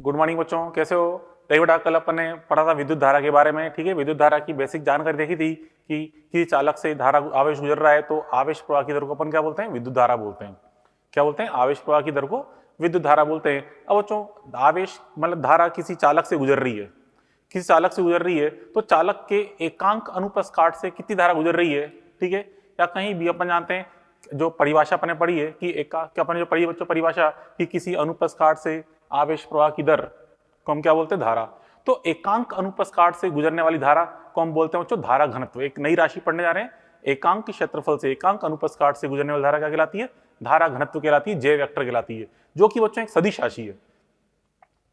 Good morning बच्चों, कैसे हो? देखो बेटा, कल अपन ने पढ़ा था विद्युत धारा के बारे में। ठीक है, विद्युत धारा की बेसिक जानकारी देखी थी कि किसी चालक से धारा आवेश गुजर रहा है तो आवेश प्रवाह की दर को अपन क्या बोलते हैं? विद्युत धारा बोलते हैं। क्या बोलते हैं? आवेश प्रवाह की दर को विद्युत धारा बोलते हैं। अब बच्चों, आवेश मतलब धारा किसी चालक से गुजर रही है, किसी चालक से गुजर रही है तो चालक के एकांक अनुप्रस्थ काट से कितनी धारा गुजर रही है। ठीक है, या कहीं भी अपन जानते हैं जो परिभाषा अपने पढ़ी है कि अपन जो पढ़ी बच्चों परिभाषा कि किसी अनुप्रस्थ काट से आवेश प्रवाह की दर को हम क्या बोलते हैं? धारा। तो एकांक अनुप्रस्थ काट से गुजरने वाली धारा को हम बोलते हैं बच्चों धारा घनत्व। एक नई राशि पढ़ने जा रहे हैं, एकांक क्षेत्रफल से एकांक अनुप्रस्थ काट से गुजरने वाली धारा क्या कहलाती है? धारा घनत्व कहलाती है, जे वेक्टर कहलाती है, जो कि बच्चों एक सदिश राशि है।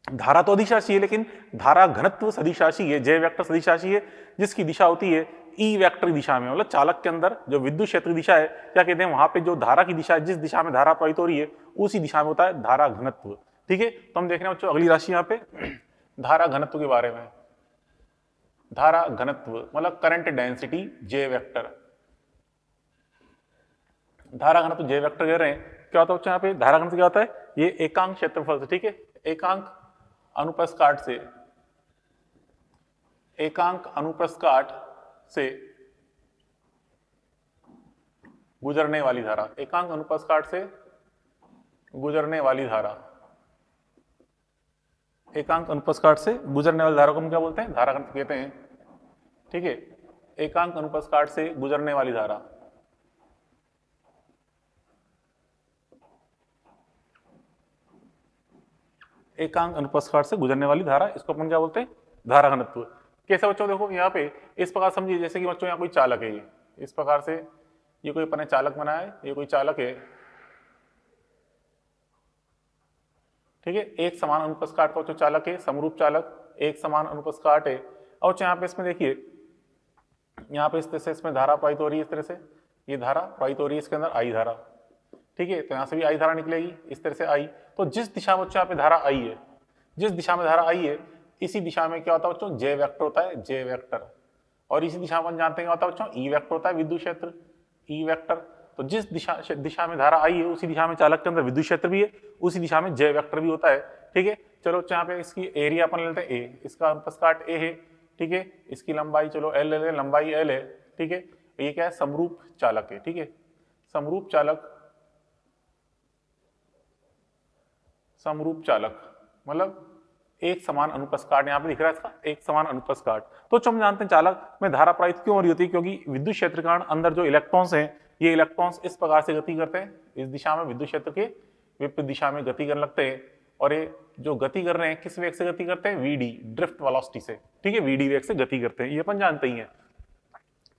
धारा तो अदिश राशि है लेकिन धारा घनत्व सदिश राशि है, जे वेक्टर सदिश राशि है, जिसकी दिशा होती है ई वेक्टर दिशा में। मतलब चालक के अंदर जो विद्युत क्षेत्र दिशा है, क्या कहते हैं, वहां पे जो धारा की दिशा है, जिस दिशा में धारा प्रवाहित हो रही है उसी दिशा में होता है धारा घनत्व। ठीक है, तो हम देख रहे हैं बच्चों अगली राशि यहाँ पे धारा घनत्व के बारे में। धारा घनत्व मतलब करंट डेंसिटी जे वेक्टर। धारा घनत्व जे वेक्टर कह रहे हैं, क्या होता है बच्चों यहाँ पे? धारा घनत्व क्या होता है? ये एकांक क्षेत्रफल से, ठीक है, एकांक अनुप्रस्थ काट से, एकांक अनुप्रस्थ काट से गुजरने वाली धारा, एकांक अनुप्रस्थ काट से गुजरने वाली धारा, एकांक अनुप्रस्थ काट से गुजरने वाली धारा को हम क्या बोलते हैं? धारा घनत्व कहते हैं। ठीक है, एकांक अनुप्रस्थ काट से गुजरने वाली धारा, एकांक अनुप्रस्थ काट से गुजरने वाली धारा, इसको अपन क्या बोलते हैं? धारा घनत्व। कैसे बच्चों? देखो यहाँ पे इस प्रकार समझिए, जैसे कि बच्चों यहाँ कोई चालक है, ये इस प्रकार से ये कोई अपन ने चालक बनाया है, ये कोई चालक है। ठीक है, एक समान अनुप्रस्थ काट का जो चालक है, समरूप चालक, एक समान अनुप्रस्थ काट है। और यहाँ पे इसमें देखिए, यहाँ पे इस तरह से इसमें धारा प्रवाहित हो रही है, इस तरह से ये धारा प्रवाहित हो रही है, इसके अंदर आई धारा। ठीक है, तो यहाँ से भी आई धारा निकलेगी, इस तरह से आई। तो जिस दिशा में बच्चों यहाँ पे धारा आई है, जिस दिशा में धारा आई है, इसी दिशा में क्या होता है बच्चों? जे वेक्टर होता है, जे वेक्टर। और इसी दिशा में जानते हैं क्या होता है बच्चों? ई वेक्टर होता है, विद्युत क्षेत्र, ई वेक्टर। तो जिस दिशा में धारा आई है उसी दिशा में चालक के अंदर विद्युत क्षेत्र भी है, उसी दिशा में जे वेक्टर भी होता है। ठीक है, चलो यहाँ पे इसकी एरिया अपन लेते हैं ए, इसका अनुप्रस्थ काट ए है। ठीक है, इसकी लंबाई चलो एल ले लें, लंबाई एल है। ठीक है, ये क्या है? समरूप चालक है। ठीक है, समरूप चालक, समरूप चालक मतलब एक समान अनुप्रस्थ काट, यहाँ पे दिख रहा है इसका एक समान अनुप्रस्थ काट। तो हम जानते हैं चालक में धारा प्रवाहित क्यों हो रही होती है? क्योंकि विद्युत क्षेत्र के कारण अंदर जो इलेक्ट्रॉन्स हैं, ये इलेक्ट्रॉन्स इस प्रकार से गति करते हैं, इस दिशा में विद्युत क्षेत्र के विपरीत दिशा में गति करने लगते हैं। और ये जो गति कर रहे हैं किस वेग से गति करते हैं? वीडी, ड्रिफ्ट वेलोसिटी से। ठीक है, वीडी वेग से गति करते हैं, ये अपन जानते ही हैं।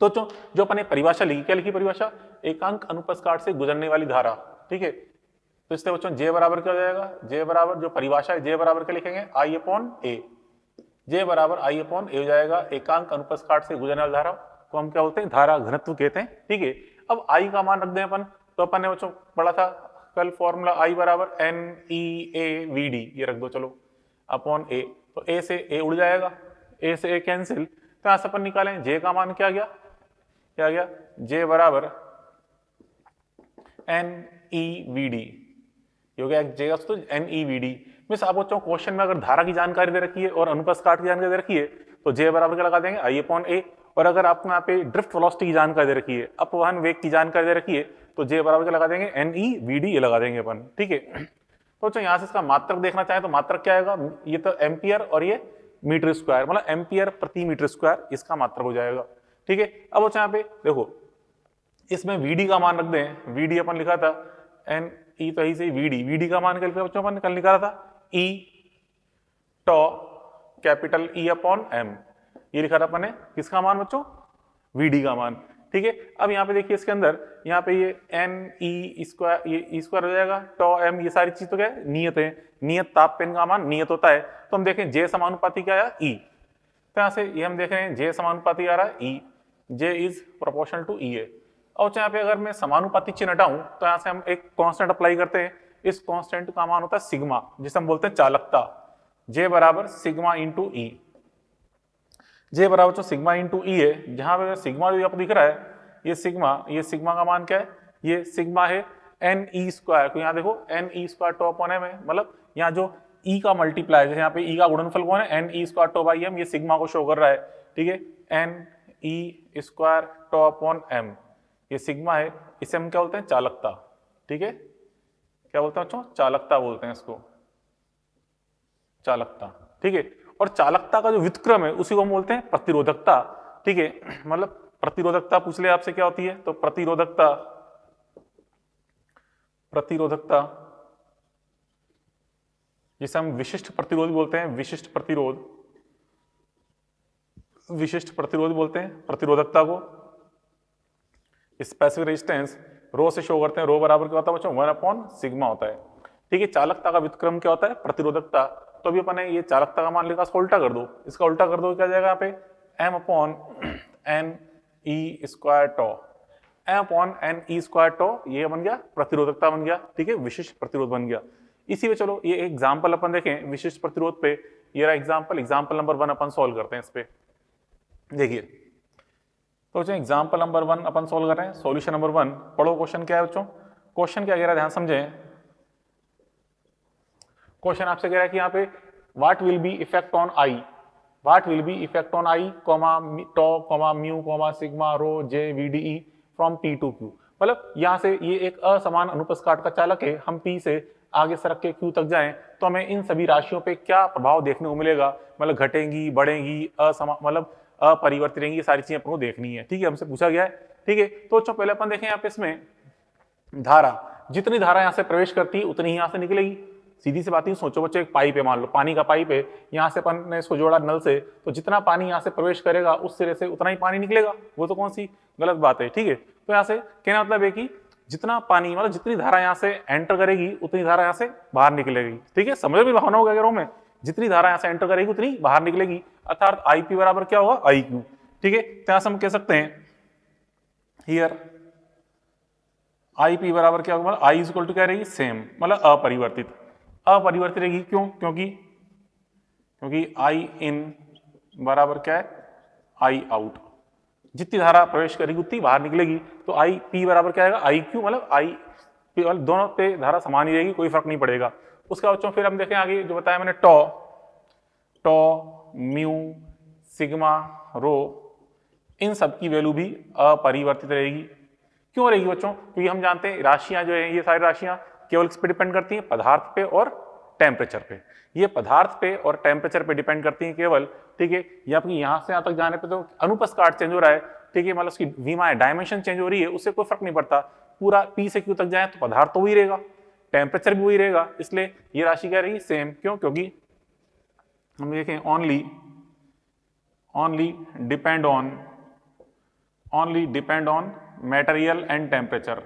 तो जो अपन ने परिभाषा लिखी, क्या लिखी परिभाषा? एकांक अनुप्रस्थ काट से गुजरने वाली धारा। ठीक है, तो इससे बच्चों जे बराबर क्या हो जाएगा? जे बराबर जो परिभाषा है, जे बराबर क्या लिखेंगे? आई अपॉन ए। जे बराबर आई अपॉन ए हो जाएगा। एकांक अनुप्रस्थ काट से गुजरने वाली धारा को हम क्या बोलते हैं? धारा घनत्व कहते हैं। ठीक है, अब आई का मान रख दें अपन, तो अपन ने बच्चों पढ़ा था कल फॉर्मूला आई बराबर N E A V D, ये रख दो चलो, अपॉन ए। तो ए से ए उड़ जाएगा, ए से ए कैंसिल, तो यहां से अपन निकालें जे का मान क्या गया? क्या गया? जे बराबर एन ई वी डी, हो गया जे तो एन ई वी डी। मिस आप बच्चों क्वेश्चन में अगर धारा की जानकारी दे रखी है और अनुप्रस्थ काट की जानकारी दे रखी है तो जे बराबर क्या लगा देंगे? आई अपॉन ए। और अगर आपको यहाँ पे ड्रिफ्ट वेलोसिटी की जानकारी दे रखी है, अपवहन वेग की जानकारी दे रखी है, तो जे बराबर क्या लगा देंगे? एन ई वी डी, ये लगा देंगे अपन। ठीक है, तो बच्चों यहाँ से इसका मात्रक देखना चाहे तो मात्रक क्या आएगा? ये तो एम्पियर और ये मीटर स्क्वायर, मतलब एम्पियर प्रति मीटर स्क्वायर इसका मात्रक हो जाएगा। ठीक है, अब बच्चों यहाँ पे देखो, इसमें वीडी का मान रख दें। वीडी अपन लिखा था एन ई, तो यही से वीडी, वीडी का मान क्या बच्चों अपन कल निकाला था? ई टॉ कैपिटल ई अपॉन एम, ये लिखा था अपन ने। किसका मान बच्चों? वीडी का मान। ठीक है, अब यहाँ पे देखिए इसके अंदर, यहाँ पे ये एन ई स्क्वायर, ये ई स्क्वायर हो जाएगा, टॉ एम, ये सारी चीज तो क्या है? नियत है। नियत ताप पेन का मान नियत होता है। तो हम देखें जे समानुपाती क्या आया? ई। तो यहाँ से ये हम देख रहे हैं जे समानुपाती आ रहा है ई, जे इज प्रोपोर्शनल टू ई है। और यहाँ पे अगर मैं समानुपाती चिन्ह हटाऊं तो यहाँ से हम एक कांस्टेंट अप्लाई करते हैं। इस कांस्टेंट का मान होता है सिग्मा, जिसे हम बोलते हैं चालकता। जे बराबर सिग्मा इंटू ई, जे बराबर जो सिग्मा इंटू ई है, जहां पे सिग्मा जो आपको दिख रहा है, ये सिग्मा का मान क्या है? ये सिग्मा है एन ई स्क्वायर। तो यहाँ देखो N E square top on M है, मतलब यहाँ जो ई का मल्टीप्लाई, जैसे यहाँ पे ई का गुणनफल कौन है, N E square tau by M, ये सिग्मा को शो कर रहा है, ठीक है, N E square tau upon M, ये सिग्मा है, इसे हम क्या बोलते हैं, चालकता, ठीक है, क्या बोलते हैं बच्चों, चालकता बोलते हैं इसको, चालकता, ठीक है। और चालकता का जो व्युत्क्रम है उसी को हम बोलते हैं प्रतिरोधकता, ठीक है, मतलब प्रतिरोधकता पूछ ले आपसे क्या होती है, तो प्रतिरोधकता, प्रतिरोधकता जिसे हम विशिष्ट प्रतिरोध बोलते हैं, विशिष्ट प्रतिरोध, विशिष्ट प्रतिरोध बोलते हैं प्रतिरोधकता को। स्पेसिफिक रेजिस्टेंस रो से शो करते हैं, रो बराबर क्या होता है बच्चों, 1/सिग्मा होता है, ठीक है। चालकता का व्युत्क्रम क्या होता है, प्रतिरोधकता। तो अभी अपन ने ये चालकता का मान लिखा, इसका उल्टा कर दो, इसका उल्टा कर दो, क्या जाएगा यहाँ पे, m/n e² टॉ, m/n e² टॉ, ये बन गया प्रतिरोधकता बन गया, ठीक है, विशिष्ट प्रतिरोध बन गया। इसी में चलो ये एग्जाम्पल अपन देखें विशिष्ट प्रतिरोध पे, ये रहा एग्जाम्पल, एग्जाम्पल नंबर 1 अपन सोल्व करते हैं इस पे, देखिए। तो बच्चों एग्जाम्पल नंबर 1 अपन सोल्व कर रहे हैं, सॉल्यूशन नंबर 1, पढ़ो क्वेश्चन क्या है बच्चों, क्वेश्चन क्या कह रहा है, ध्यान समझें। क्वेश्चन आपसे कह रहा है कि यहाँ पे what will be effect on I, what will be effect on I comma tau comma mu comma sigma rho J V D E from P to Q, मतलब यहाँ से ये एक असमान अनुप्रस्थ काट का चालक है, हम पी से आगे सरक के क्यू तक जाएं तो हमें इन सभी राशियों पे क्या प्रभाव देखने को मिलेगा, मतलब घटेंगी, बढ़ेंगी, मतलब अपरिवर्तित रहेंगी, ये सारी चीजें अपन को देखनी है, ठीक है, हमसे पूछा गया है, ठीक है। तो बच्चों पहले अपन देखें यहाँ पे इसमें धारा, जितनी धारा यहाँ से प्रवेश करती है उतनी ही यहाँ से निकलेगी, सीधी सी बात ही, सोचो बच्चों एक पाइप है, मान लो पानी का पाइप है, यहाँ से अपन ने इसको जोड़ा नल से, तो जितना पानी यहाँ से प्रवेश करेगा उस सिरे से उतना ही पानी निकलेगा, वो तो कौन सी गलत बात है, ठीक है। तो यहाँ से कहना मतलब है कि जितना पानी, मतलब जितनी धारा यहाँ से एंटर करेगी उतनी धारा यहाँ से बाहर निकलेगी, ठीक है, समझ में भावना होगा में, जितनी धारा यहाँ से एंटर करेगी उतनी बाहर निकलेगी, अर्थात आई पी बराबर क्या होगा, आई क्यू, ठीक है। तो यहाँ से हम कह सकते हैं हियर आई पी बराबर क्या होगा, मतलब आई इज इक्वल टू क्या रहेगी, सेम, मतलब अपरिवर्तित, अपरिवर्तित रहेगी, क्यों, क्योंकि आई इन बराबर क्या है, आई आउट, जितनी धारा प्रवेश करेगी उतनी बाहर निकलेगी, तो आई पी बराबर क्या आएगा, आई क्यू, मतलब आई पी, मतलब दोनों पे धारा समान ही रहेगी, कोई फर्क नहीं पड़ेगा। उसका बच्चों फिर हम देखें आगे जो बताया मैंने, टॉ म्यू सिग्मा रो, इन सब की वैल्यू भी अपरिवर्तित रहेगी। क्यों रहेगी बच्चों, क्योंकि हम जानते हैं राशियां जो है, ये सारी राशियां केवल किस पे डिपेंड करती हैं, पदार्थ पे और टेम्परेचर पे, ये पदार्थ पे और टेम्परेचर पे डिपेंड करती हैं केवल, ठीक है। या आपकी यहाँ से यहाँ तक जाने पे तो अनुप्रस्थ काट चेंज हो रहा है, ठीक है, मतलब उसकी विमा डायमेंशन चेंज हो रही है, उससे कोई फर्क नहीं पड़ता, पूरा पी से क्यू तक जाए तो पदार्थ तो वही रहेगा, टेम्परेचर भी वही रहेगा, इसलिए ये राशि क्या रहेगी, सेम। क्यों, क्योंकि हम देखें only depend on material and temperature,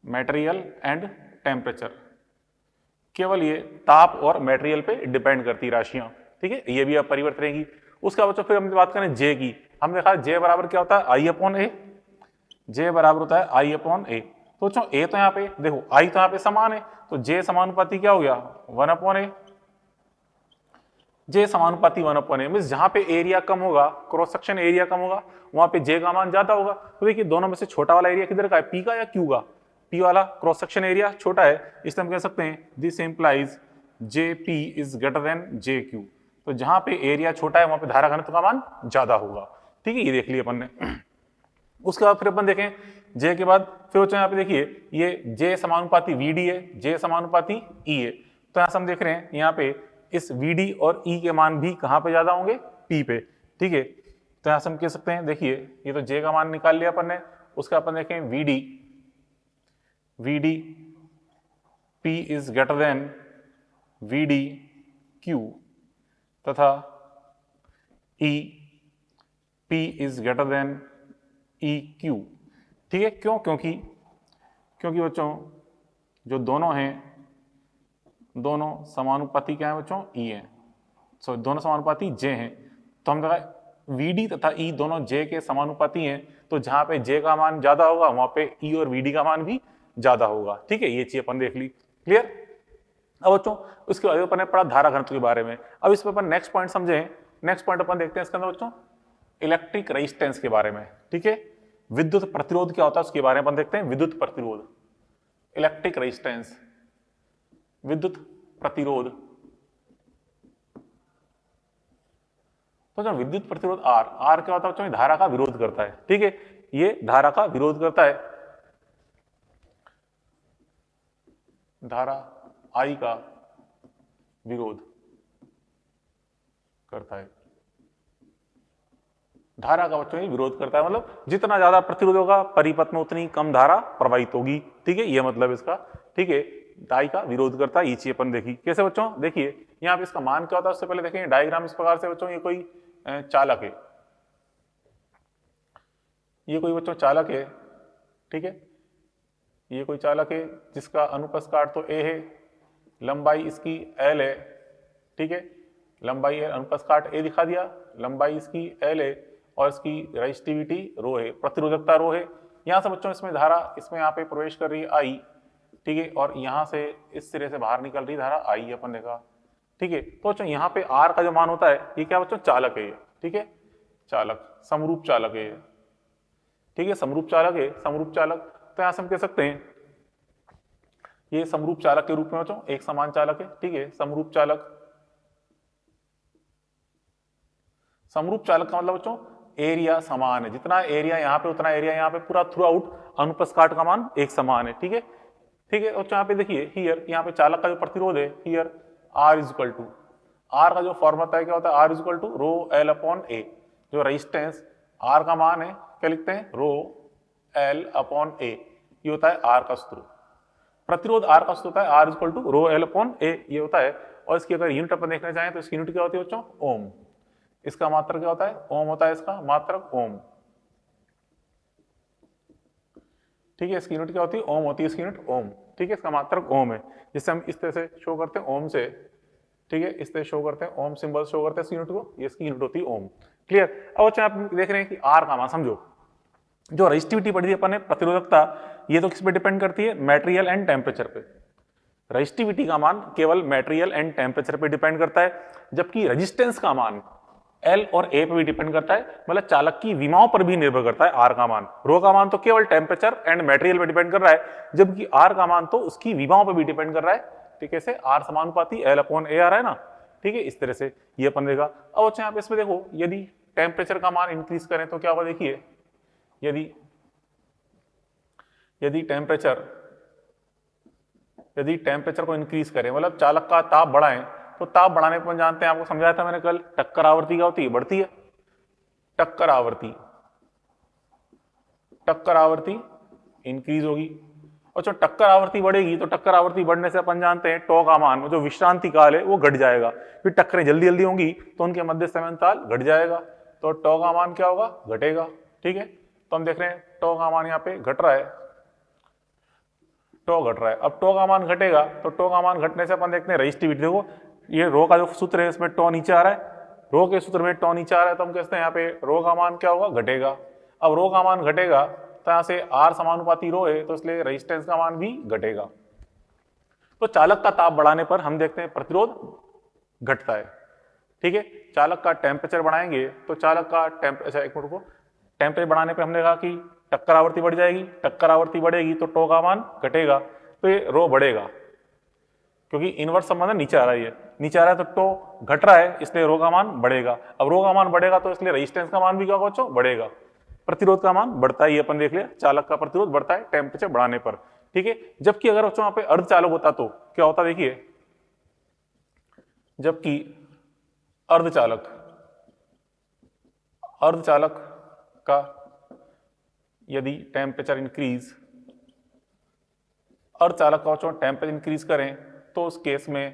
material and temperature, केवल ये ताप और मटेरियल पे डिपेंड करती राशियां, ठीक है, ये भी अब परिवर्तित रहेगी। उसका बच्चों फिर हम बात करें जे की, हमने देखा जे बराबर क्या होता है, आई अपॉन ए, जे बराबर होता है आई अपॉन ए। तो बच्चों ए तो यहाँ पे देखो, आई तो यहाँ पे समान है, तो जे समानुपाती क्या हो गया, 1/a, जे समानुपाती 1/a, मींस जहां पे एरिया कम होगा, क्रॉस सेक्शन एरिया कम होगा, वहां पे जे का मान ज्यादा होगा। तो देखिए दोनों में से छोटा वाला एरिया किधर का है, पी का या क्यू का, पी वाला क्रॉस सेक्शन एरिया छोटा है, इसलिए हम कह सकते हैं this implies J P is greater then J Q. तो जहां पे एरिया छोटा है वहां पे धारा घनत्व का मान ज्यादा होगा, ठीक है, ये देख लिया अपन ने। उसके बाद फिर अपन देखें जे के बाद, फिर यहाँ पे देखिए ये जे समानुपाती वी डी है, जे समानुपाती ई है। तो यहाँ से हम देख रहे हैं यहाँ पे इस वी डी और ई के मान भी कहाँ पे ज्यादा होंगे, पी पे, ठीक है। तो यहाँ से हम कह सकते हैं, देखिए ये तो जे का मान निकाल लिया अपन ने, उसका अपन देखें V D P is greater than V D Q, तथा E P is greater than E Q, ठीक है। क्यों, क्योंकि बच्चों जो दोनों हैं, दोनों समानुपाती क्या है बच्चों, ई है, सो दोनों समानुपाती जे हैं। तो हम देखा वीडी तथा ई दोनों जे के समानुपाती हैं, तो जहां पे जे का मान ज्यादा होगा वहां पे ई और वीडी का मान भी ज्यादा होगा, ठीक है, ये चीज अपन देख ली, क्लियर। अब बच्चों उसके बाद अपन ने पढ़ा धारा घनत्व के बारे में, अब इस पर अपन नेक्स्ट पॉइंट समझें। नेक्स्ट पॉइंट अपन देखते हैं इसके अंदर बच्चों इलेक्ट्रिक रेजिस्टेंस के बारे में, ठीक है, विद्युत प्रतिरोध क्या होता है उसके बारे में अपन देखते हैं। विद्युत प्रतिरोध, इलेक्ट्रिक रेजिस्टेंस, विद्युत प्रतिरोध तो विद्युत प्रतिरोध आर, आर क्या होता है बच्चों, धारा का विरोध करता है, ठीक है, ये धारा का विरोध करता है, धारा आई का विरोध करता है, धारा का बच्चों विरोध करता है, मतलब जितना ज्यादा प्रतिरोध होगा परिपथ में उतनी कम धारा प्रवाहित होगी, ठीक है, ये मतलब इसका, ठीक है, आई का विरोध करता है। ये चीज अपन देखी कैसे बच्चों, देखिए यहाँ पे इसका मान क्या होता है उससे पहले देखेंगे डायग्राम इस प्रकार से बच्चों, ये कोई चालक है, ये कोई बच्चों चालक है, ठीक है, ये कोई चालक है जिसका अनुप्रस्थ काट तो ए है, लंबाई इसकी एल है, ठीक है, लंबाई है, अनुप्रस्थ काट ए दिखा दिया, लंबाई इसकी एल है और इसकी रेजिस्टिविटी रो है, प्रतिरोधकता रो है। यहां से बच्चों इसमें धारा इसमें यहाँ पे प्रवेश कर रही है आई, ठीक है, और यहां से इस सिरे से बाहर निकल रही धारा आई अपन देखा, ठीक है। तो बच्चों यहाँ पे आर का जो मान होता है ये क्या बच्चों, चालक है ये, ठीक है, चालक, समरूप चालक है, ठीक है, समरूप चालक है, समरूप चालक, तो यहां से हम कह सकते हैं ये समरूप चालक के रूप में बच्चों एक समान चालक है, ठीक है, समरूप चालक, समरूप चालक का मतलब बच्चों एरिया समान है, जितना एरिया यहाँ पे उतना एरिया यहाँ पे, पूरा थ्रू आउट अनुप्रस्थ काट का मान एक समान है, ठीक है, ठीक है। और यहाँ पे देखिए हियर, यहाँ पे चालक का जो प्रतिरोध है here R is equal to, R का जो फॉर्मूला है क्या होता है, R is equal to rho L upon A, जो रेजिस्टेंस आर का मान है क्या लिखते हैं, रो एल अपॉन ए, ये होता है आर का सूत्र, प्रतिरोध आर का सूत्र होता है R is equal to rho L upon A, ये होता है। और इसकी अगर यूनिट अपन देखना चाहें तो इसकी यूनिट क्या होती है बच्चों, ओम, इसका मात्रक क्या होता है, ओम होता है, इसका मात्रक ओम, ठीक है, इसकी यूनिट क्या होती है, ओम होती है, इसकी यूनिट ओम, ठीक है, इसका मात्रक ओम है, जिससे हम इस तरह से शो करते हैं ओम से, ठीक है, इस तरह शो करते हैं, ओम सिंबल शो करते हैं इस यूनिट को, ये इसकी यूनिट होती है ओम, क्लियर। अब अच्छा आप देख रहे हैं कि आर का मान समझो, जो रेजिस्टिविटी पढ़ी थी अपन ने प्रतिरोधकता, ये तो किस पे डिपेंड करती है, मटेरियल एंड टेम्परेचर पे, रेजिस्टिविटी का मान केवल मटेरियल एंड टेम्परेचर पे डिपेंड करता है, जबकि रेजिस्टेंस का मान एल और ए पे भी डिपेंड करता है, मतलब चालक की विमाओं पर भी निर्भर करता है आर का मान, रो का मान तो केवल टेम्परेचर एंड मटेरियल पे डिपेंड कर रहा है, जबकि आर का मान तो उसकी विमाओं पर भी डिपेंड कर रहा है, ठीक है, से आर समानुपाती एल अपॉन ए आ रहा है ना, ठीक है, इस तरह से ये अपन देगा। अब अच्छा यहाँ पे इसमें देखो यदि टेम्परेचर का मान इंक्रीज करें तो क्या होगा, देखिए यदि टेम्परेचर को इंक्रीज करें, मतलब चालक का ताप बढ़ाएं, तो ताप बढ़ाने पर जानते हैं, आपको समझाया था मैंने कल, टक्कर आवृत्ति क्या होती है, बढ़ती है, टक्कर आवृत्ति इंक्रीज होगी, और जो टक्कर आवृत्ति बढ़ेगी तो टक्कर आवृत्ति बढ़ने से अपन जानते हैं टॉ का मान, जो विश्रांति काल है वो घट जाएगा, फिर टक्करें जल्दी जल्दी होंगी तो उनके मध्य समय अंतराल घट जाएगा, तो टॉ का मान क्या होगा, घटेगा, ठीक है। तो हम देख रहे हैं टॉ का मान यहाँ पे घट रहा है, टॉ घट रहा है, अब टॉ का मान घटेगा तो टॉ का मान घटने से अपन देखते हैं रेजिस्टिविटी, देखो ये रो का जो सूत्र है इसमें टॉ नीचे आ रहा है, रो के सूत्र में टॉ नीचे आ रहा है, तो हम कहते हैं यहाँ पे रो का मान क्या होगा, घटेगा। अब रो का मान घटेगा तो यहाँ से आर समानुपाती रो है, तो इसलिए रेजिस्टेंस का मान भी घटेगा। तो चालक का ताप बढ़ाने पर हम देखते हैं प्रतिरोध घटता है, ठीक है। चालक का टेम्परेचर बढ़ाएंगे तो चालक का टेम्परेचर, एक मिनट को, टेम्परेचर बढ़ाने पर हमने कहा कि टक्कर आवृत्ति बढ़ जाएगी, टक्कर आवृत्ति बढ़ेगी तो टॉ का मान घटेगा, तो ये रो बढ़ेगा, क्योंकि इनवर्स संबंध नीचे आ रहा है, नीचे आ रहा है तो टॉ घट रहा है, इसलिए रो का मान बढ़ेगा। अब रो का मान बढ़ेगा तो इसलिए रेजिस्टेंस का मान भी क्या होगा बच्चों, बढ़ेगा, प्रतिरोध का मान बढ़ता है, ये अपन देख लिया, चालक का प्रतिरोध बढ़ता है टेम्परेचर बढ़ाने पर, ठीक है। जबकि अगर बच्चों यहाँ पे अर्धचालक होता तो क्या होता, देखिए, जबकि अर्धचालक का यदि टेम्परेचर इंक्रीज, अर्धचालक का बच्चों टेम्परेचर इंक्रीज करें तो उस केस में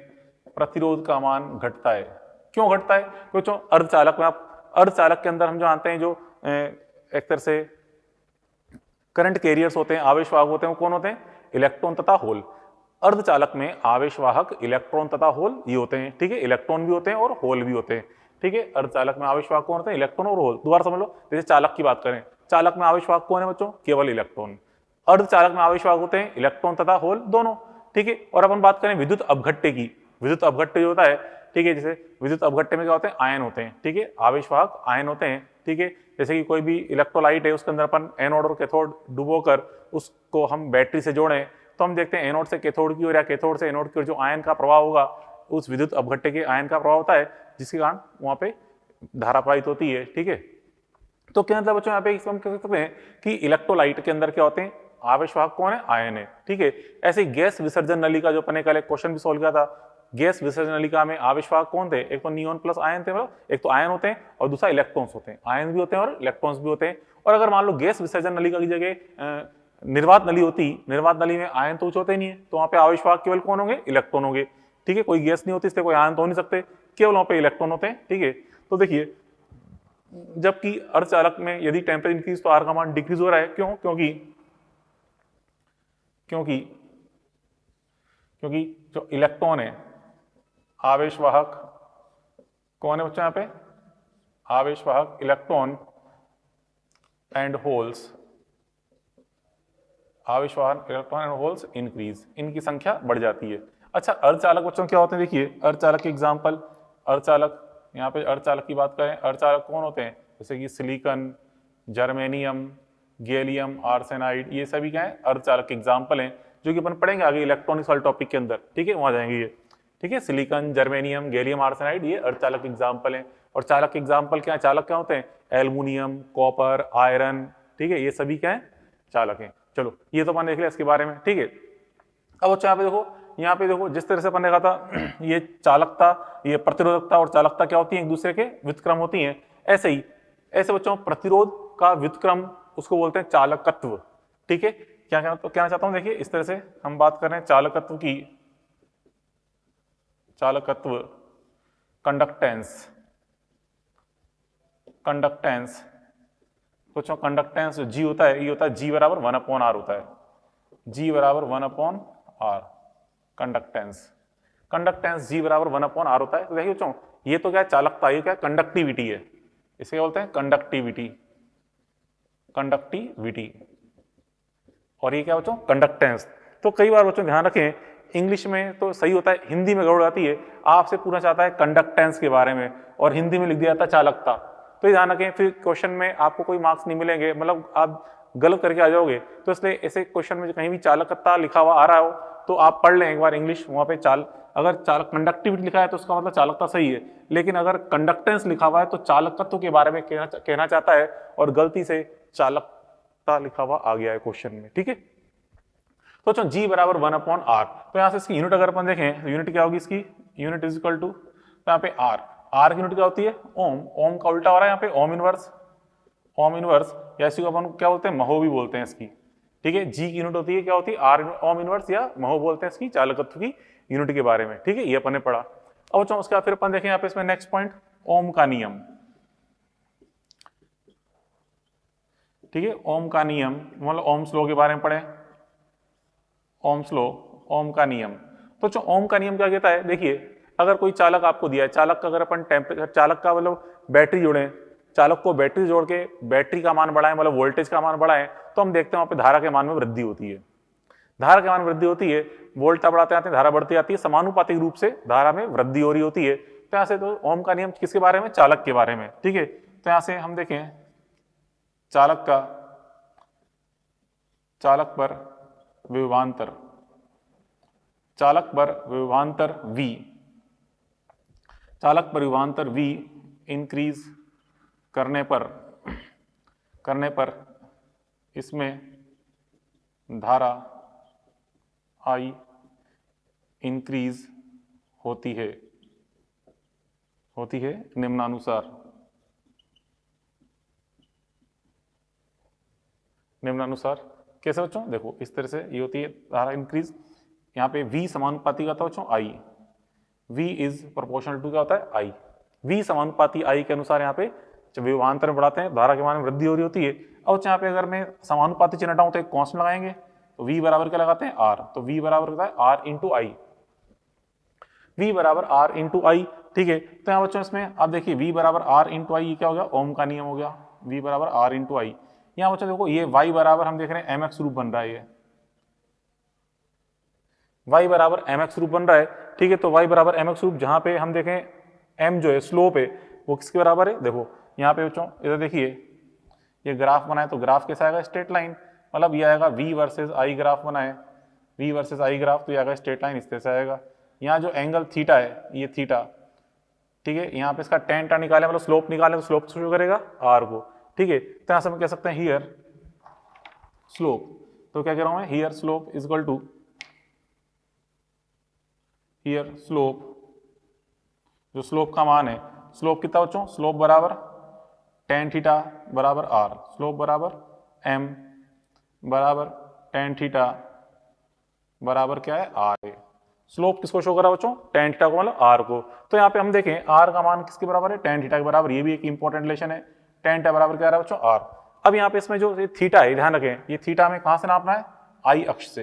प्रतिरोध का मान घटता है। क्यों घटता है, क्योंकि अर्धचालक में आप, अर्धचालक के अंदर हम जानते हैं जो एक तरह से करंट कैरियर्स होते हैं, आवेशवाहक होते हैं, वो कौन होते हैं, इलेक्ट्रॉन तथा होल। अर्धचालक में आवेशवाहक इलेक्ट्रॉन तथा होल ये होते हैं, ठीक है, इलेक्ट्रॉन भी होते हैं और होल भी होते हैं, ठीक है। अर्धचालक में आवेशवाहक कौन होते हैं, इलेक्ट्रॉन और होल। दोबारा समझ लो, जैसे चालक की बात करें, चालक में आवेशवाहक कौन है बच्चों, केवल इलेक्ट्रॉन। अर्धचालक में आवेशवाहक होते हैं इलेक्ट्रॉन तथा होल दोनों, ठीक है। और अपन बात करें विद्युत अपघट्य की, विद्युत अपघट्य जो होता है, ठीक है, जैसे विद्युत अपघट्य में क्या होते हैं, आयन होते हैं, ठीक है, आवेशवाहक आयन होते हैं, ठीक है। जैसे कि कोई भी इलेक्ट्रोलाइट है, उसके अंदर अपन एनोड और कैथोड डुबोकर उसको हम बैटरी से जोड़ें तो हम देखते हैं एनोड से कैथोड की ओर या कैथोड से एनोड की ओर जो आयन का प्रवाह होगा, उस विद्युत अपघट्य के आयन का प्रभाव होता है, जिसके कारण वहां पे धारा प्रवाहित होती है, ठीक है। तो क्या मतलब बच्चों यहाँ पे हम कह सकते हैं कि इलेक्ट्रोलाइट के अंदर क्या होते हैं, आवेश वाहक कौन है, आयन है, ठीक है। ऐसे गैस विसर्जन नली का जो अपने कल एक क्वेश्चन भी सोल्व किया था, गैस विसर्जन नलिका में आवेश वाहक कौन थे, एक तो नियॉन प्लस आयन थे, मतलब एक तो आयन होते हैं और दूसरा इलेक्ट्रॉन्स होते हैं, आयन भी होते हैं और इलेक्ट्रॉन्स भी होते हैं। और अगर मान लो गैस विसर्जन नलिका की जगह निर्वात नली होती, निर्वात नली में आयन तो कुछ होते नहीं है, तो वहां पे आवेश वाहक केवल कौन होंगे, इलेक्ट्रॉन होंगे, ठीक है। कोई गैस नहीं होती इसलिए कोई आयन तो हो नहीं सकते, केवल वहां पे इलेक्ट्रॉन होते हैं, ठीक है। तो देखिए जबकि अर्धचालक में यदि टेम्परेचर इंक्रीज तो आर का मान डिक्रीज हो रहा है, क्यों, क्योंकि क्योंकि क्योंकि जो इलेक्ट्रॉन है, आवेश वाहक कौन है बच्चों यहाँ पे, आवेश वाहक इलेक्ट्रॉन एंड होल्स, आवेश वाहक इलेक्ट्रॉन एंड होल्स इंक्रीज, इनकी संख्या बढ़ जाती है। अच्छा अर्धचालक बच्चों क्या होते हैं, देखिए अर्धचालक के एग्जांपल, अर्धचालक यहाँ पे अर्धचालक की बात करें, अर्धचालक कौन होते हैं, जैसे कि सिलिकॉन, जर्मेनियम, गैलियम आर्सेनाइड, ये सभी क्या है, अर्धचालक के एग्जाम्पल हैं, जो कि अपन पढ़ेंगे आगे इलेक्ट्रॉनिक्स वाले टॉपिक के अंदर, ठीक है, वहां जाएंगे ये, ठीक है। सिलिकॉन, जर्मेनियम, गैलियम आर्सेनाइड ये अर्धचालक एग्जाम्पल हैं। और चालक के एग्जाम्पल क्या है, चालक क्या होते हैं, एल्युमिनियम, कॉपर, आयरन, ठीक है, ये सभी क्या है, चालक हैं। चलो ये तो अपन देख लिया इसके बारे में, ठीक है। अब बच्चों यहाँ पे देखो जिस तरह से अपन देखा था ये चालकता, ये प्रतिरोधकता और चालकता क्या होती है, एक दूसरे के व्युत्क्रम होती हैं। ऐसे ही ऐसे बच्चों प्रतिरोध का व्युत्क्रम उसको बोलते हैं चालकत्व, ठीक है। क्या कहना चाहता हूं, देखिए इस तरह से हम बात कर रहे हैं चालकत्व की, चालकत्व, कंडक्टेंस, कंडक्टेंस बच्चों, कंडक्टेंस जो जी होता है, ये होता है जी बराबर 1/r होता है, जी बराबर 1/r, कंडक्टेंस, कंडक्टेंस जी बराबर 1/r होता है। तो देखिए बच्चों ये तो क्या है, चालकता, ये क्या है, कंडक्टिविटी है, इसे क्या बोलते हैं, कंडक्टिविटी, कंडक्टिविटी, और ये क्या बच्चों, कंडक्टेंस। तो कई बार बच्चों ध्यान रखें, इंग्लिश में तो सही होता है, हिंदी में गड़बड़ आती है, आपसे पूछना चाहता है कंडक्टेंस के बारे में और हिंदी में लिख दिया जाता है चालकता, तो ये ध्यान रखें, फिर क्वेश्चन में आपको कोई मार्क्स नहीं मिलेंगे, मतलब आप गलत करके आ जाओगे। तो इसलिए ऐसे क्वेश्चन में कहीं भी चालकता लिखा हुआ आ रहा हो तो आप पढ़ लें एक बार इंग्लिश, वहां पे अगर चालक कंडक्टिविटी लिखा है तो उसका मतलब चालकता सही है, लेकिन अगर कंडक्टेंस लिखा हुआ है तो चालकत्व के बारे में कहना चाहता है और गलती से चालकता लिखा हुआ आ गया है क्वेश्चन में, ठीक है। तो अच्छा जी बराबर 1/r, तो यहाँ से इसकी यूनिट अगर अपन देखें, यूनिट क्या होगी इसकी, यूनिट इज इक्वल टू, तो यहाँ पे आर की यूनिट क्या होती है, ओम, ओम का उल्टा हो रहा है यहाँ पे ओम इनवर्स, ओम इनवर्स, या इसी को अपन क्या बोलते हैं, महो भी बोलते हैं इसकी, ठीक है। जी की यूनिट होती है क्या होती है, आर ओम इनवर्स, या महो बोलते हैं इसकी चालकत्व की यूनिट के बारे में, ठीक है, ये अपन ने पढ़ा। अब अच्छा उसके बाद फिर अपन देखें यहाँ पे इसमें नेक्स्ट पॉइंट, ओम का नियम, ठीक है, ओम का नियम मतलब ओम्स लॉ के बारे में पढ़े, ओम्स लॉ, ओम का नियम। तो जो ओम का नियम क्या कहता है, देखिए अगर कोई चालक आपको दिया है, चालक का अगर अपन टेम्परेचर, चालक का मतलब बैटरी जोड़े, चालक को बैटरी जोड़ के बैटरी का मान बढ़ाएं, मतलब वोल्टेज का मान बढ़ाएं, तो हम देखते हैं वहां पे धारा के मान में वृद्धि होती है, धारा के मान वृद्धि होती है, वोल्टेज बढ़ाते आते हैं धारा बढ़ती जाती है, समानुपातिक रूप से धारा में वृद्धि हो रही होती है। तो यहाँ से तो ओम का नियम किसके बारे में, चालक के बारे में, ठीक है। तो यहाँ से हम देखें चालक का, चालक पर विभवांतर, चालक पर विभवांतर V, चालक पर विभवांतर V इंक्रीज करने पर इसमें धारा I इंक्रीज होती है निम्नानुसार, कैसे बच्चों, देखो इस तरह से ये होती है धारा इंक्रीज, यहाँ पे V समानुपाती का था बच्चों I, V is proportional to क्या होता है I, V समानुपाती I के अनुसार यहाँ पे जब विभवांतर बढ़ाते हैं धारा के मान में वृद्धि हो रही होती है। अब यहाँ पे अगर मैं समानुपाती चिन्ह हटाऊं तो एक कांस्टेंट लगाएंगे, तो V बराबर क्या लगाते हैं R, तो V बराबर होता है R इंटू आई, V बराबर R इंटू आई, ठीक है। तो यहाँ बच्चों इसमें आप देखिए V बराबर R इंटू आई, ये क्या हो गया, ओम का नियम हो गया, V बराबर R इंटू आई। यहाँ बच्चों देखो ये Y बराबर हम देख रहे हैं mx रूप बन रहा है, ये y बराबर mx रूप बन रहा है, ठीक है। तो y बराबर mx रूप, जहां पे हम देखें m जो है स्लोप है वो किसके बराबर है, देखो यहाँ पे बच्चों इधर देखिए ये ग्राफ बनाए, तो ग्राफ कैसा आएगा, स्ट्रेट लाइन, मतलब ये आएगा v वर्सेस i ग्राफ बनाए, v वर्सेस i ग्राफ, तो ये आएगा स्ट्रेट लाइन, इस तरह से आएगा। यहाँ जो एंगल थीटा है ये थीटा, ठीक है, यहाँ पे इसका टेन टा निकाले मतलब स्लोप निकाले तो स्लोप शो करेगा आर को, ठीक है। तो यहाँ से हम कह सकते हैं हियर स्लोप, तो क्या कह रहा हूं मैं, here slope is equal to, here slope, जो स्लोप का मान है, स्लोप कितना बच्चों, स्लोप बराबर टेन थीटा बराबर आर, स्लोप बराबर एम बराबर टेन थीटा बराबर क्या है आर है। स्लोप किसको शो करा बच्चों, टेन थीटा को मतलब आर को। तो यहाँ पे हम देखें आर का मान किसके बराबर है, टेन थीटा के बराबर, ये भी एक इंपॉर्टेंट रिलेशन है, टेन थीटा बराबर क्या रहा है बच्चों, आर। अब यहाँ पे इसमें जो थीटा है, ध्यान रखें, ये थीटा हमें कहां से नापना है, आई अक्ष से,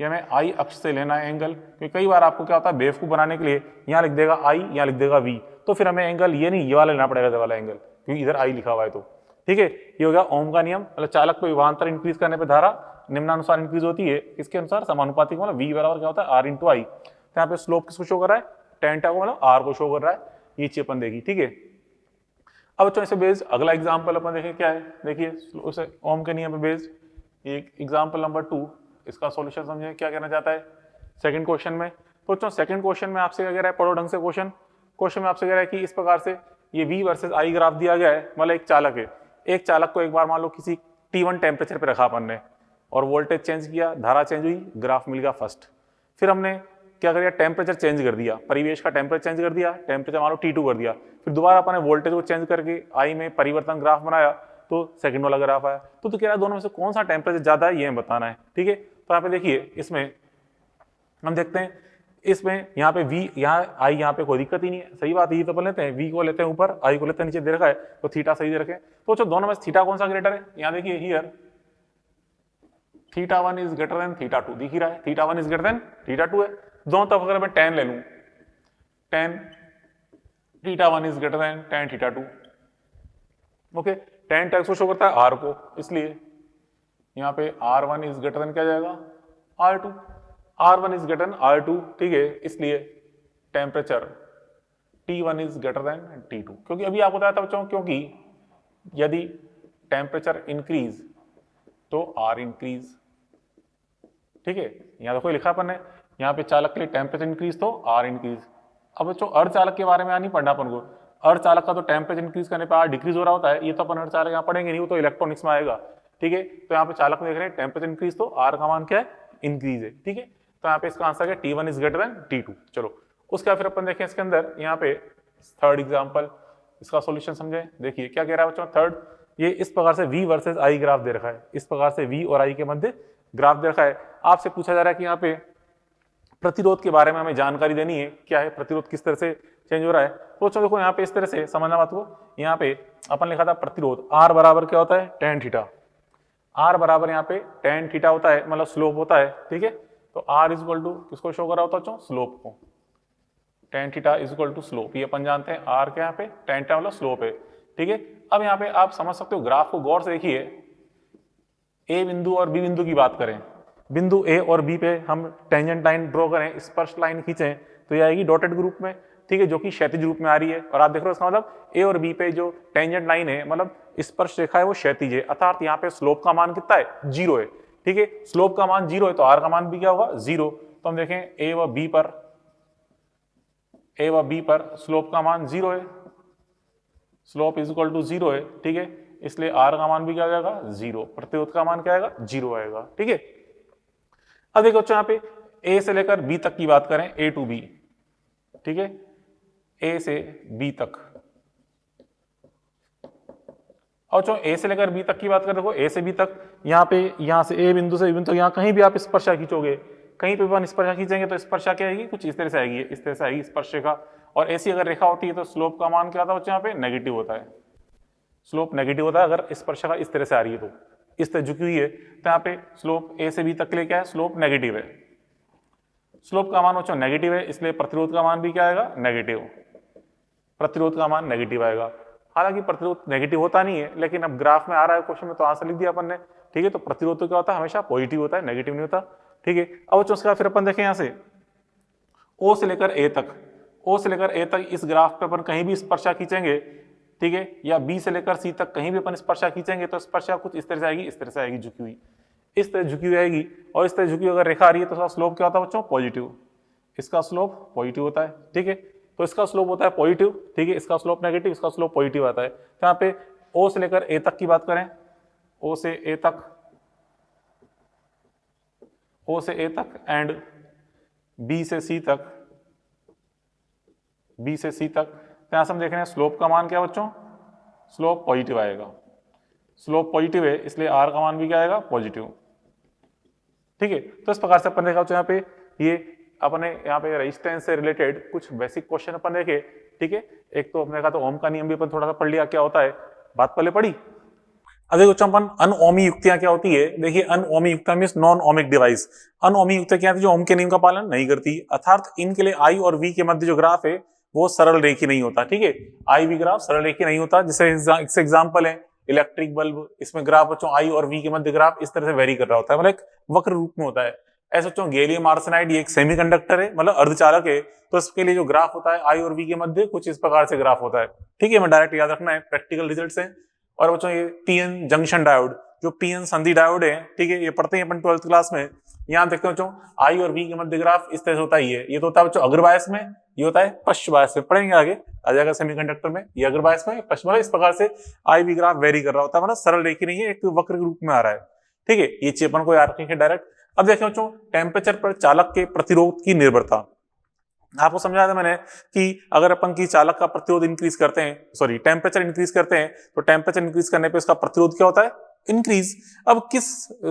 ये हमें आई अक्ष से लेना है एंगल, क्योंकि कई बार आपको क्या होता है बेवकूफ बनाने के लिए यहाँ लिख देगा आई, यहाँ लिख देगा वी, तो फिर हमें एंगल ये नहीं ये वाला लेना पड़ेगा, ये वाला एंगल, क्योंकि इधर आई लिखा हुआ है। तो ठीक है, ये हो गया ओम का नियम, मतलब चालक पे विभवांतर इंक्रीज करने पे धारा निम्नानुसार इंक्रीज होती है, इसके अनुसार समानुपाती मतलब वी बराबर क्या होता है आर इंटू आई। तो यहाँ पे स्लोप किसको शो कर रहा है, टेन थीटा को मतलब आर को शो कर रहा है, ये चीज अपन देखी, ठीक है। अब बच्चों इसे बेस्ड अगला एग्जांपल अपन देखें क्या है, देखिए उसे ओम के नियम पे बेस्ड एक एग्जांपल नंबर 2, इसका सॉल्यूशन समझे क्या कहना चाहता है सेकंड क्वेश्चन में। तो बच्चों सेकंड क्वेश्चन में आपसे क्या कह रहा है, पढ़ो ढंग से क्वेश्चन में आपसे कह रहा है कि इस प्रकार से ये V वर्सेस I ग्राफ दिया गया है, मतलब एक चालक है, एक चालक को एक बार मान लो किसी T1 टेम्परेचर पे रखा अपन ने और वोल्टेज चेंज किया, धारा चेंज हुई, ग्राफ मिल गया फर्स्ट। फिर हमने क्या कर दिया, टेम्परेचर चेंज कर दिया, परिवेश का टेम्परेचर चेंज कर दिया, टेम्परेचर मान लो T2 कर दिया, फिर दोबारा अपन ने वोल्टेज को चेंज करके I में परिवर्तन ग्राफ बनाया तो सेकंड वाला ग्राफ आया। तो कह रहा है दोनों में से कौन सा टेम्परेचर ज्यादा है ये बताना है, ठीक है। तो यहाँ पे देखिए इसमें हम देखते हैं, इसमें यहाँ पे V, यहाँ I, यहाँ पे कोई दिक्कत ही नहीं है, सही बात है, ये तो अपन लेते हैं V को लेते हैं ऊपर, I को लेते हैं नीचे दे रखा है, तो थीटा सही दे रखे। तो दोनों में थीटा कौन सा ग्रेटर है, यहाँ देखिए here theta 1 is greater then theta 2 दिख ही रहा है, theta 1 is greater then theta 2 है। दोनों तरफ अगर मैं tan ले लूं, tan theta 1 is greater then tan theta 2, okay. tan tax को शो करता है r को, इसलिए यहाँ पे r1 इज ग्रेटर देन क्या जाएगा r2, r1 is greater then r2, ठीक है, इसलिए temperature T1 is greater then T2, क्योंकि अभी आपको बताया था बच्चों, क्योंकि यदि टेम्परेचर इंक्रीज तो R इंक्रीज, ठीक है। यहाँ देखो लिखा अपन ने, यहाँ पे चालक के लिए टेम्परेचर इंक्रीज तो R इंक्रीज। अब बच्चों अर्धचालक के बारे में नहीं पढ़ना अपन को, अर्धचालक का तो टेम्परेचर इंक्रीज करने पे R डिक्रीज हो रहा होता है, ये तो अपन अर्धचालक यहाँ पढ़ेंगे नहीं, वो तो इलेक्ट्रॉनिक्स में आएगा, ठीक है। तो यहाँ पे चालक में देख रहे हैं टेम्परेचर इंक्रीज तो R का मान क्या है, इंक्रीज है, ठीक है। तो यहाँ पे इसका आंसर है T1 is greater then T2। चलो उसका फिर अपन देखें इसके अंदर, यहाँ पे थर्ड एग्जाम्पल, इसका सोल्यूशन समझे। देखिए क्या कह रहा है बच्चों, थर्ड, ये इस प्रकार से V वर्सेस I ग्राफ दे रखा है, इस प्रकार से V और I के मध्य ग्राफ दे रखा है। आपसे पूछा जा रहा है कि यहाँ पे प्रतिरोध के बारे में हमें जानकारी देनी है, क्या है प्रतिरोध, किस तरह से चेंज हो रहा है। तो चलो देखो यहाँ पे इस तरह से समझना बात को, यहाँ पे अपन लिखा था प्रतिरोध R बराबर क्या होता है, tan थीटा, R बराबर यहाँ पे tan थीटा होता है, मतलब स्लोप होता है, ठीक है। तो R इज इक्वल टू किसको शो कर रहा होता है बच्चों, स्लोप को, tan theta is equal to slope, ये अपन जानते हैं R के यहाँ पे tan थीटा मतलब स्लोप है, ठीक है। अब यहाँ पे आप समझ सकते हो, ग्राफ को गौर से देखिए, ए बिंदु और बी बिंदु की बात करें, बिंदु ए और बी पे हम टेंजेंट लाइन ड्रॉ करें, स्पर्श लाइन खींचें तो ये आएगी डॉटेड ग्रुप में, ठीक है, जो कि क्षैतिज रूप में आ रही है। और आप देख रहे हो इसका मतलब ए और बी पे जो टेंजेंट लाइन है, मतलब स्पर्श रेखा है, वो क्षैतिज है, अर्थात यहाँ पे स्लोप का मान कितना है, 0 है, ठीक है। स्लोप का मान 0 है तो R का मान भी क्या होगा, 0। तो हम देखें ए व बी पर स्लोप का मान 0 है, स्लोप इज इक्वल टू 0 है, ठीक है, इसलिए R का मान भी क्या जाएगा, 0, प्रतिरोध का मान क्या आएगा, 0 आएगा, ठीक है। अब देखो यहाँ पे A से लेकर B तक की बात करें, A to B, ठीक है, A से B तक, और जो A से लेकर B तक की बात करें, देखो A से B तक, यहाँ पे यहाँ से A बिंदु से B बिंदु तक, यहाँ कहीं भी आप स्पर्शा खींचोगे, कहीं पे अपन स्पर्शा खींचेंगे तो स्पर्शा क्या आएगी, कुछ इस तरह से आएगी, इस तरह से आएगी स्पर्श रेखा। और ऐसी अगर रेखा होती है तो स्लोप का मान क्या होता है बच्चों, यहाँ पे नेगेटिव होता है, स्लोप नेगेटिव होता है अगर स्पर्शा इस तरह से आ रही है, तो इस तरह झुकी हुई है, तो यहाँ पे स्लोप A से B तक के लिए क्या है, स्लोप नेगेटिव है, स्लोप का मान बच्चों नेगेटिव है, इसलिए प्रतिरोध का मान भी क्या आएगा, नेगेटिव, प्रतिरोध का मान नेगेटिव आएगा। हालांकि प्रतिरोध नेगेटिव होता नहीं है, लेकिन अब ग्राफ में आ रहा है क्वेश्चन में तो आंसर लिख दिया अपन ने, ठीक है। तो प्रतिरोध तो क्या होता है, हमेशा पॉजिटिव होता है, नेगेटिव नहीं होता, ठीक है। अब बच्चों उसका फिर अपन देखें यहाँ से O से लेकर A तक, O से लेकर A तक इस ग्राफ पे अपन कहीं भी स्पर्शा खींचेंगे, ठीक है, या B से लेकर C तक कहीं भी अपन स्पर्शा खींचेंगे तो स्पर्शा कुछ इस तरह से आएगी, इस तरह से आएगी झुकी हुई, इस तरह झुकी हुई आएगी। और इस तरह झुकी हुई अगर रेखा आ रही है तो उसका स्लोप क्या होता है बच्चों, पॉजिटिव, इसका स्लोप पॉजिटिव होता है, ठीक है। तो इसका स्लोप होता है पॉजिटिव, ठीक है, इसका स्लोप नेगेटिव, इसका स्लोप पॉजिटिव आता है। तो यहाँ पे ओ से लेकर ए तक की बात करें, ओ से ए तक, ओ से ए तक एंड बी से सी तक, बी से सी तक, तो यहां से हम देख रहे हैं स्लोप का मान क्या है बच्चों, स्लोप पॉजिटिव आएगा, स्लोप पॉजिटिव है इसलिए आर का मान भी क्या आएगा, पॉजिटिव, ठीक है। तो इस प्रकार से अपन देखा तो यहाँ पे ये अपने यहाँ पे रेजिस्टेंस से रिलेटेड कुछ बेसिक क्वेश्चन अपन देखे, ठीक है। एक तो अपने कहा तो ओम का नियम भी अपन थोड़ा सा पढ़ लिया क्या होता है, बात पहले पढ़ी। अब देखो अपन अनओमी युक्तियां क्या होती है, देखिए अनओमी युक्तियां मींस नॉन ओमिक डिवाइस। अनओमी युक्तियां क्या है, जो ओम के नियम का पालन नहीं करती, अर्थात इनके लिए आई और वी के मध्य जो ग्राफ है वो सरल रेखी नहीं होता, ठीक है। आई वी ग्राफ सरल रेखी नहीं होता, जैसे इससे एग्जाम्पल है इलेक्ट्रिक बल्ब, इसमें ग्राफ बच्चों आई और वी के मध्य ग्राफ इस तरह से वेरी कर रहा होता है, मतलब एक वक्र रूप में होता है। ऐसा बच्चों गैलियम आर्सेनाइड ये एक सेमीकंडक्टर है, मतलब अर्धचालक है, तो इसके लिए जो ग्राफ होता है आई और वी के मध्य कुछ इस प्रकार से ग्राफ होता है, ठीक है। मैं डायरेक्ट याद रखना है, प्रैक्टिकल रिजल्ट है। और बच्चों ये पीएन जंक्शन डायोड, जो पीएन संधि डायोड है, ठीक है, ये पढ़ते हैं अपन 12th क्लास में। यहाँ देखते हैं बच्चों आई और वी के मध्य ग्राफ इस तरह से होता ही है, ये तो होता है बच्चों अग्रबायस में, ये होता है पश्च बायस में, पढ़ेंगे आगे आ जाएगा सेमीकंडक्टर में, ये अग्रबायस में पश्च, इस प्रकार से आई वी ग्राफ वेरी कर रहा होता है, मतलब सरल रेखी नहीं है, एक वक्र के रूप में आ रहा है, ठीक है। ये चीज अपन को याद रखेंगे डायरेक्ट। अब देखें बच्चों टेम्परेचर पर चालक के प्रतिरोध की निर्भरता, आपको समझाया था मैंने कि अगर अपन की चालक का प्रतिरोध इंक्रीज करते हैं, सॉरी टेम्परेचर इंक्रीज करते हैं, तो टेम्परेचर इंक्रीज करने पे उसका प्रतिरोध क्या होता है, इंक्रीज। अब किस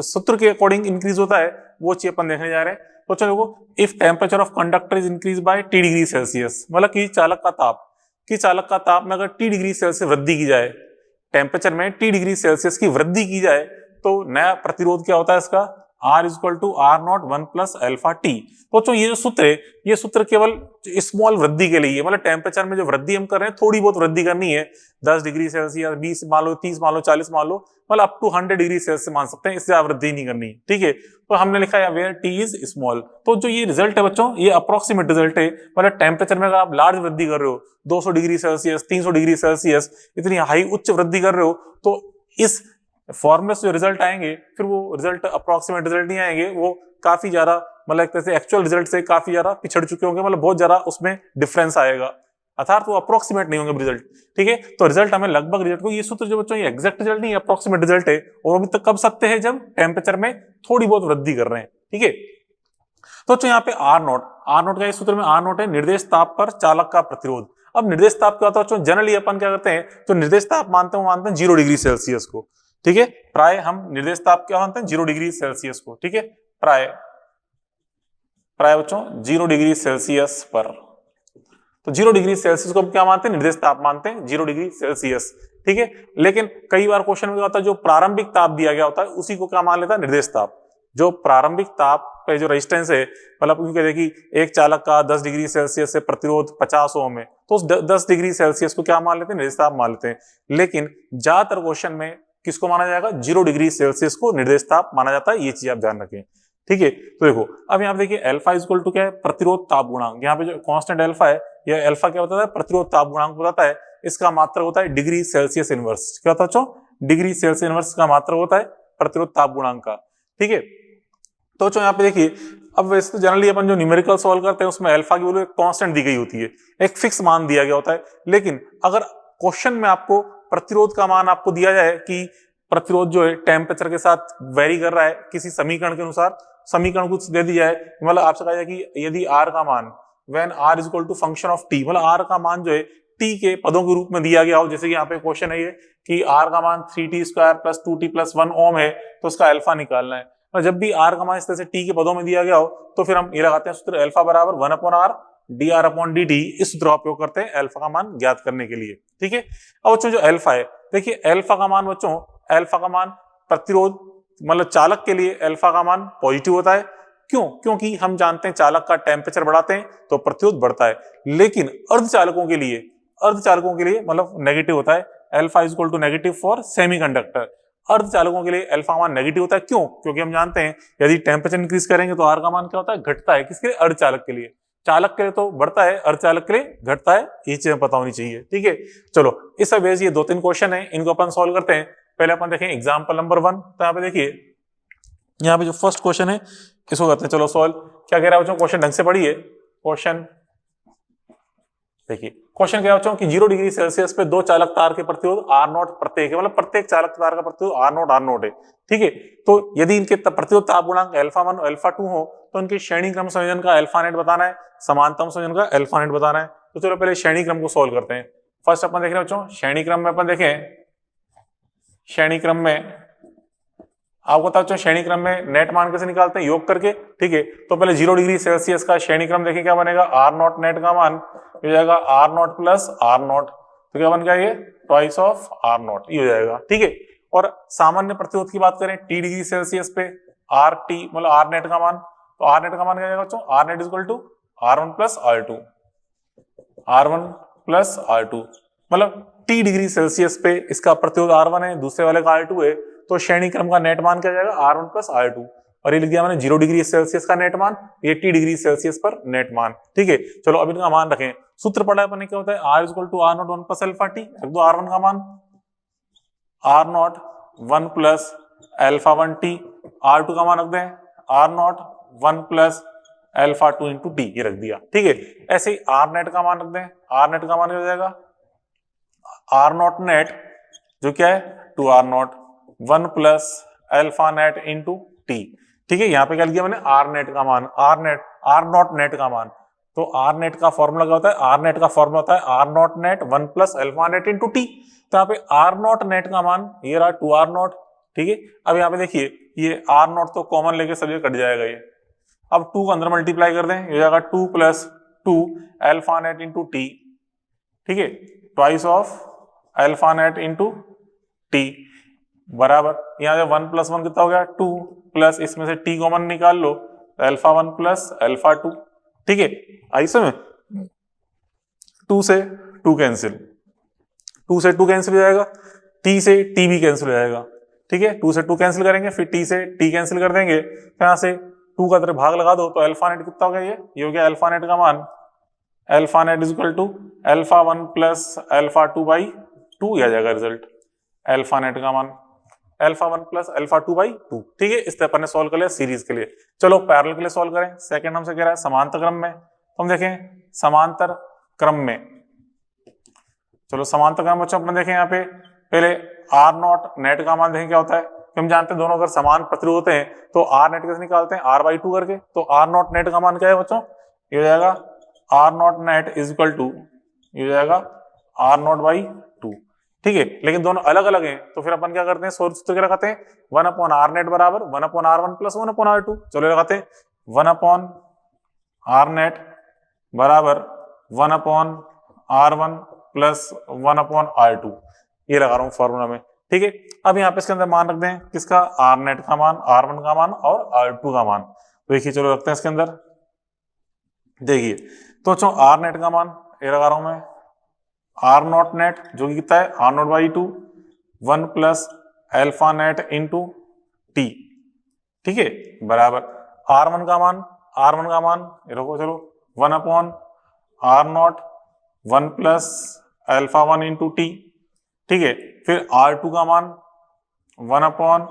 सूत्र के अकॉर्डिंग इंक्रीज होता है वो चीज अपन देखने जा रहे हैं। तो चलो if temperature of conductor is increase by T degree Celsius, मतलब कि चालक का ताप में अगर T डिग्री सेल्सियस वृद्धि की जाए, टेम्परेचर में T डिग्री सेल्सियस की वृद्धि की जाए, तो नया प्रतिरोध क्या होता है इसका, R equal to R0 1 plus alpha T. तो ये जो सूत्र है, ये सूत्र केवल स्मॉल वृद्धि के लिए है, मतलब टेम्परेचर में जो वृद्धि हम कर रहे हैं थोड़ी बहुत वृद्धि करनी है, 10 डिग्री सेल्सियस, 20 मान लो, 30 मान लो, 40 मान लो, मतलब अप टू 100 डिग्री सेल्सियस मान सकते हैं, इससे आप वृद्धि नहीं करनी, ठीक है। तो हमने लिखा है वेयर टी इज स्मॉल। तो जो ये रिजल्ट है बच्चों, ये अप्रोक्सीमेट रिजल्ट है, मतलब टेम्परेचर में अगर आप लार्ज वृद्धि कर रहे हो, 200 डिग्री सेल्सियस, 300 डिग्री सेल्सियस, इतनी हाई उच्च वृद्धि कर रहे हो, तो इस फॉर्मूले से जो रिजल्ट आएंगे फिर वो रिजल्ट अप्रोक्सीमेट रिजल्ट नहीं आएंगे, वो काफी ज्यादा मतलब एक तरह से एक्चुअल रिजल्ट से काफी ज्यादा पिछड़ चुके होंगे, मतलब बहुत ज्यादा उसमें डिफरेंस आएगा, अर्थात वो अप्रोक्सीमेट नहीं होंगे रिजल्ट, ठीक है। तो रिजल्ट हमें लगभग रिजल्ट को, ये सूत्र जो बच्चों ये एग्जैक्ट रिजल्ट नहीं है, अप्रोक्सीमेट रिजल्ट है, और वो भी तक कब सकते हैं जब टेम्परेचर में थोड़ी बहुत वृद्धि कर रहे हैं, ठीक है। तो बच्चों यहाँ पे आर नोट का इस सूत्र में आर नोट है निर्देश ताप पर चालक का प्रतिरोध। अब निर्देश ताप क्या होता है बच्चों, जनरली अपन क्या करते हैं, तो निर्देश ताप मानते हैं 0 डिग्री सेल्सियस को, ठीक है। प्राय हम निर्देश ताप क्या मानते हैं, 0 डिग्री सेल्सियस को, ठीक है। प्राय बच्चों 0 डिग्री सेल्सियस पर, तो 0 डिग्री सेल्सियस को क्या मानते हैं, निर्देश ताप मानते हैं 0 डिग्री सेल्सियस, ठीक है। लेकिन कई बार क्वेश्चन में क्या होता है, जो प्रारंभिक ताप दिया गया होता है उसी को क्या मान लेता है, निर्देश ताप। जो प्रारंभिक ताप पे जो रेजिस्टेंस है, मतलब क्योंकि देखिए एक चालक का 10 डिग्री सेल्सियस से प्रतिरोध 50 ओम है, तो उस 10 डिग्री सेल्सियस को क्या मान लेते हैं, निर्देश ताप मान लेते हैं। लेकिन ज्यादातर क्वेश्चन में किसको माना जाएगा, 0 डिग्री सेल्सियस को निर्देश ताप माना जाता है, ये चीज आप ध्यान रखें, ठीक है। तो देखो अब यहाँ पे देखिए अल्फा इक्वल टू क्या है, प्रतिरोध ताप गुणांक। यहाँ पे जो कांस्टेंट अल्फा है, यह अल्फा क्या बताता है, प्रतिरोध ताप गुणांक बताता है। इसका मात्रक होता है डिग्री सेल्सियस इनवर्स। क्या होता है बच्चों, डिग्री सेल्सियस इनवर्स का मात्रक होता है प्रतिरोध ताप गुणांक का, ठीक है। तो बच्चों यहाँ पे देखिए, अब वैसे तो जनरली अपन जो न्यूमेरिकल सॉल्व करते हैं उसमें अल्फा की वैल्यू एक कांस्टेंट दी गई होती है, एक फिक्स मान दिया गया होता है। लेकिन अगर क्वेश्चन में आपको प्रतिरोध का मान आपको दिया जाए कि प्रतिरोध जो है टेम्परेचर के साथ वेरी कर रहा है किसी समीकरण के अनुसार, समीकरण कुछ दे दिया है, मतलब आपसे कहा जाए कि यदि r का मान when r is equal to function of t, मतलब r का मान जो है t के पदों के रूप में दिया गया हो, जैसे कि यहाँ पे क्वेश्चन है ये कि r का मान 3t square plus 2t plus 1 ओम है, तो उसका अल्फा निकालना है। और जब भी r का मान इस तरह से t के पदों में दिया गया हो, तो फिर हम ये लगाते हैं सूत्र अल्फा बराबर 1/r dr अपॉन dt, इस सूत्र का उपयोग करते हैं अल्फा का मान ज्ञात करने के लिए, ठीक है। अब बच्चों जो अल्फा है, देखिए अल्फा का मान बच्चों, अल्फा का मान प्रतिरोध मतलब चालक के लिए अल्फा का मान पॉजिटिव होता है। क्यों, क्योंकि हम जानते हैं चालक का टेम्परेचर बढ़ाते हैं तो प्रतिरोध बढ़ता है। लेकिन अर्धचालकों के लिए मतलब नेगेटिव होता है, alpha is equal to negative for semiconductor. अर्धचालकों के लिए अल्फा मान नेगेटिव होता है, क्यों, क्योंकि हम जानते हैं यदि टेम्परेचर इंक्रीज करेंगे तो आर का मान क्या होता है, घटता है। किसके लिए, अर्धचालक के लिए। चालक के लिए तो बढ़ता है, अर्धचालक के लिए घटता है, ये चीजें पता होनी चाहिए, ठीक है। चलो इस बेस ये 2-3 क्वेश्चन है, इनको अपन सॉल्व करते हैं। पहले अपन देखें एग्जाम्पल नंबर 1। तो यहाँ पे देखिए, यहाँ पे जो फर्स्ट क्वेश्चन है इसको करते हैं, चलो सॉल्व। क्या कह रहा है बच्चों, क्वेश्चन ढंग से पढ़िए। क्वेश्चन देखिए क्वेश्चन क्या बच्चों कि 0 डिग्री सेल्सियस पे दो चालक तार के प्रतिरोध R नॉट प्रत्येक है, मतलब प्रत्येक चालक तार का प्रतिरोध R नॉट है। ठीक है, तो यदि इनके प्रतिरोध ताप गुणांक α1 और α2 हो तो इनके श्रेणी क्रम संयोजन का अल्फा नेट बताना है, समानतम संयोजन का अल्फा नेट बताना है। तो चलो पहले श्रेणी क्रम को सोल्व करते हैं। फर्स्ट अपन देख रहे हैं बच्चों, श्रेणी क्रम में अपन देखें, श्रेणी क्रम में आपको बता बच्चों श्रेणी क्रम में नेट मान कैसे निकालते हैं, योग करके। ठीक है, तो पहले 0 डिग्री सेल्सियस का श्रेणी क्रम देखें क्या बनेगा, R नॉट नेट का मान हो जाएगा R not plus R not, तो क्या बन गया ये ट्वाइस ऑफ R नॉट, ये हो जाएगा। ठीक है, और सामान्य प्रतिरोध की बात करें T डिग्री सेल्सियस पे R T मतलब R नेट का मान, तो R नेट का मान क्या जाएगा बच्चों, R net equal to R1 plus R2, R1 plus R2, मतलब T डिग्री सेल्सियस पे इसका प्रतिरोध R1 है, दूसरे वाले का R2 है, तो श्रेणी क्रम का नेट मान क्या जाएगा R1 प्लस R2, और ये लिख दिया मैंने 0 डिग्री सेल्सियस का नेट मान, ये T डिग्री सेल्सियस पर नेट मान। ठीक है, चलो अब इनका मान रखें। सूत्र पढ़ा अपन ने क्या होता है, R equal to R naught 1 plus alpha T, रख दो R1 का मान R naught 1 plus alpha 1 T, R2 का मान रख दें R naught 1 plus alpha 2 into T, ये रख दिया। ठीक है, ऐसे ही R नेट का मान रख दें, R नेट का मान क्या हो जाएगा R नॉट नेट जो क्या है 2R not 1 plus alpha net into T. ठीक है, यहाँ पे क्या लिया मैंने R नेट का मान, R नॉट नेट का मान, तो R नेट का फॉर्मूला क्या होता है, R नेट का फॉर्मूला होता है R naught net 1 plus alpha net into T, तो यहाँ पे R नॉट नेट का मान ये रहा 2R नॉट। ठीक है, अब यहाँ पे देखिए ये R नॉट तो कॉमन लेके सब कट जाएगा ये, अब 2 को अंदर मल्टीप्लाई कर दें, ये हो जाएगा 2 plus 2 alpha net into T. ठीक है, twice of alpha net into T बराबर, यहाँ से 1 प्लस 1 कितना हो गया 2, प्लस इसमें से टी कॉमन निकाल लो तो अल्फा 1 प्लस अल्फा 2। ठीक है, आई समझ, 2 से 2 कैंसिल, 2 से 2 कैंसिल हो जाएगा, टी से टी भी कैंसिल हो जाएगा। ठीक है, 2 से 2 कैंसिल करेंगे, फिर टी से टी कैंसिल कर देंगे, तो यहाँ से 2 का तरह भाग लगा दो, तो अल्फा नेट कितना हो गया, ये हो गया अल्फा नेट का मान, alpha net is equal to alpha 1 plus alpha 2 by 2, आ जाएगा रिजल्ट अल्फा नेट का मान अल्फा 1 प्लस अल्फा 2 बाई 2। ठीक है, इस तरह अपन ने सॉल्व कर लिया सीरीज के लिए। चलो पैरेलल के लिए सॉल्व करें। सेकंड हमसे कह रहा है समांतर क्रम में, तो हम देखें समांतर क्रम में, चलो समांतर क्रम बच्चों अपन देखें यहाँ पे पहले R नॉट नेट का मान देखें क्या होता है, हम जानते हैं दोनों अगर समान प्रतिरोध होते हैं तो R नेट कैसे निकालते हैं, R बाई 2 करके, तो R नॉट नेट का मान क्या है बच्चों, ये हो जाएगा R naught net is equal to, ये हो जाएगा R नॉट बाई 2। ठीक है, लेकिन दोनों अलग अलग हैं, तो फिर अपन क्या करते हैं, सूत्र क्या लगाते हैं, 1 अपॉन R नेट बराबर 1 upon R1 plus 1 upon R2। चलो लगाते हैं 1 अपॉन R नेट बराबर 1 upon R1 plus 1 upon R2, ये लगा रहा हूं फॉर्मूला में। ठीक है, अब यहाँ पे इसके अंदर मान रख दें किसका, R नेट का मान, R1 का मान और R2 का मान। तो देखिए चलो रखते हैं इसके अंदर, देखिए तो बच्चों R नेट का मान ये लगा रहा हूं मैं, R नॉट नेट जो कि कितना है R not by 2 1 plus alpha net into T. ठीक है, बराबर R1 का मान, R1 का मान ये रखो चलो 1 upon R naught 1 plus alpha 1 into T. ठीक है, फिर R2 का मान 1 upon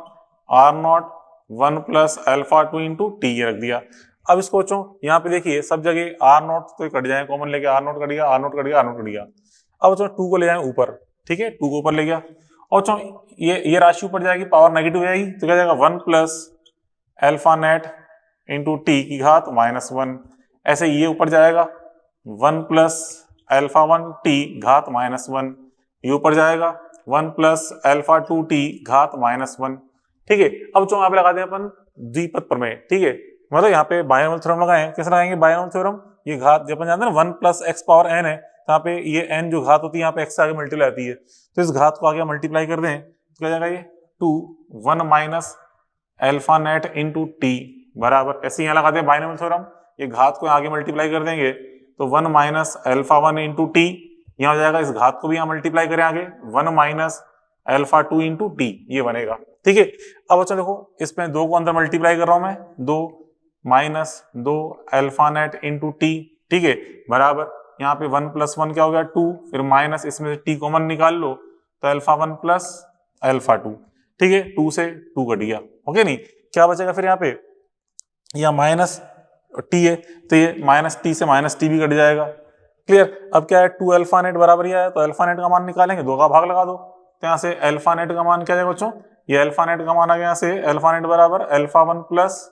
R naught 1 plus alpha 2 into T, ये रख दिया। अब इसको बच्चों यहाँ पे देखिए सब जगह R नॉट तो कट जाए, कॉमन लेके R नॉट कट गया, R नॉट कट गया, R नॉट कट गया। अब बच्चों 2 को ले जाए ऊपर, ठीक है 2 को ऊपर ले गया, और बच्चों ये राशि ऊपर जाएगी, पावर नेगेटिव हो जाएगी, तो क्या जाएगा 1 plus alpha net into T की घात -1। ऐसे ये ऊपर जाएगा 1 प्लस अल्फा 1 टी घात -1, ये ऊपर जाएगा 1 प्लस अल्फा 2 टी घात -1। ठीक है, अब जो यहाँ पे लगा दें अपन द्विपद प्रमेय। ठीक है, मतलब यहाँ पे बायनोमियल थ्योरम लगाएं, कैसे लगाएंगे बायनोमियल थ्योरम, ये घात जब अपन जानते हैं 1 प्लस एक्स पावर एन है, तो यहाँ पे ये n जो घात होती है यहाँ पे x से आगे मल्टीप्लाई आती है, तो इस घात को आगे मल्टीप्लाई कर दें तो क्या जाएगा ये 2 1 minus alpha net into T बराबर, ऐसे यहाँ लगा दें बायनोमियल थ्योरम, ये घात को आगे मल्टीप्लाई कर देंगे तो 1 माइनस अल्फा 1 इंटू टी, यहाँ हो जाएगा इस घात को भी यहाँ मल्टीप्लाई करें आगे 1 माइनस अल्फा 2 इंटू टी, ये बनेगा। ठीक है, अब बच्चों देखो इसमें 2 को अंदर मल्टीप्लाई कर रहा हूं मैं, 2 minus 2 alpha net into T. ठीक है, बराबर यहाँ पे 1 प्लस 1 क्या हो गया 2, फिर माइनस इसमें से टी कॉमन निकाल लो तो अल्फा 1 प्लस अल्फा 2। ठीक है, 2 से 2 कट गया, ओके नहीं, क्या बचेगा फिर यहाँ पे, यहाँ माइनस टी है तो ये माइनस टी से माइनस टी भी कट जाएगा, क्लियर। अब क्या है, 2 अल्फा नेट बराबर ये है, तो अल्फा नेट का मान निकालेंगे, 2 का भाग लगा दो, तो यहाँ से अल्फा नेट का मान क्या जाएगा बच्चों, ये अल्फा नेट का मान आ गया, यहाँ से अल्फा नेट बराबर अल्फा 1 प्लस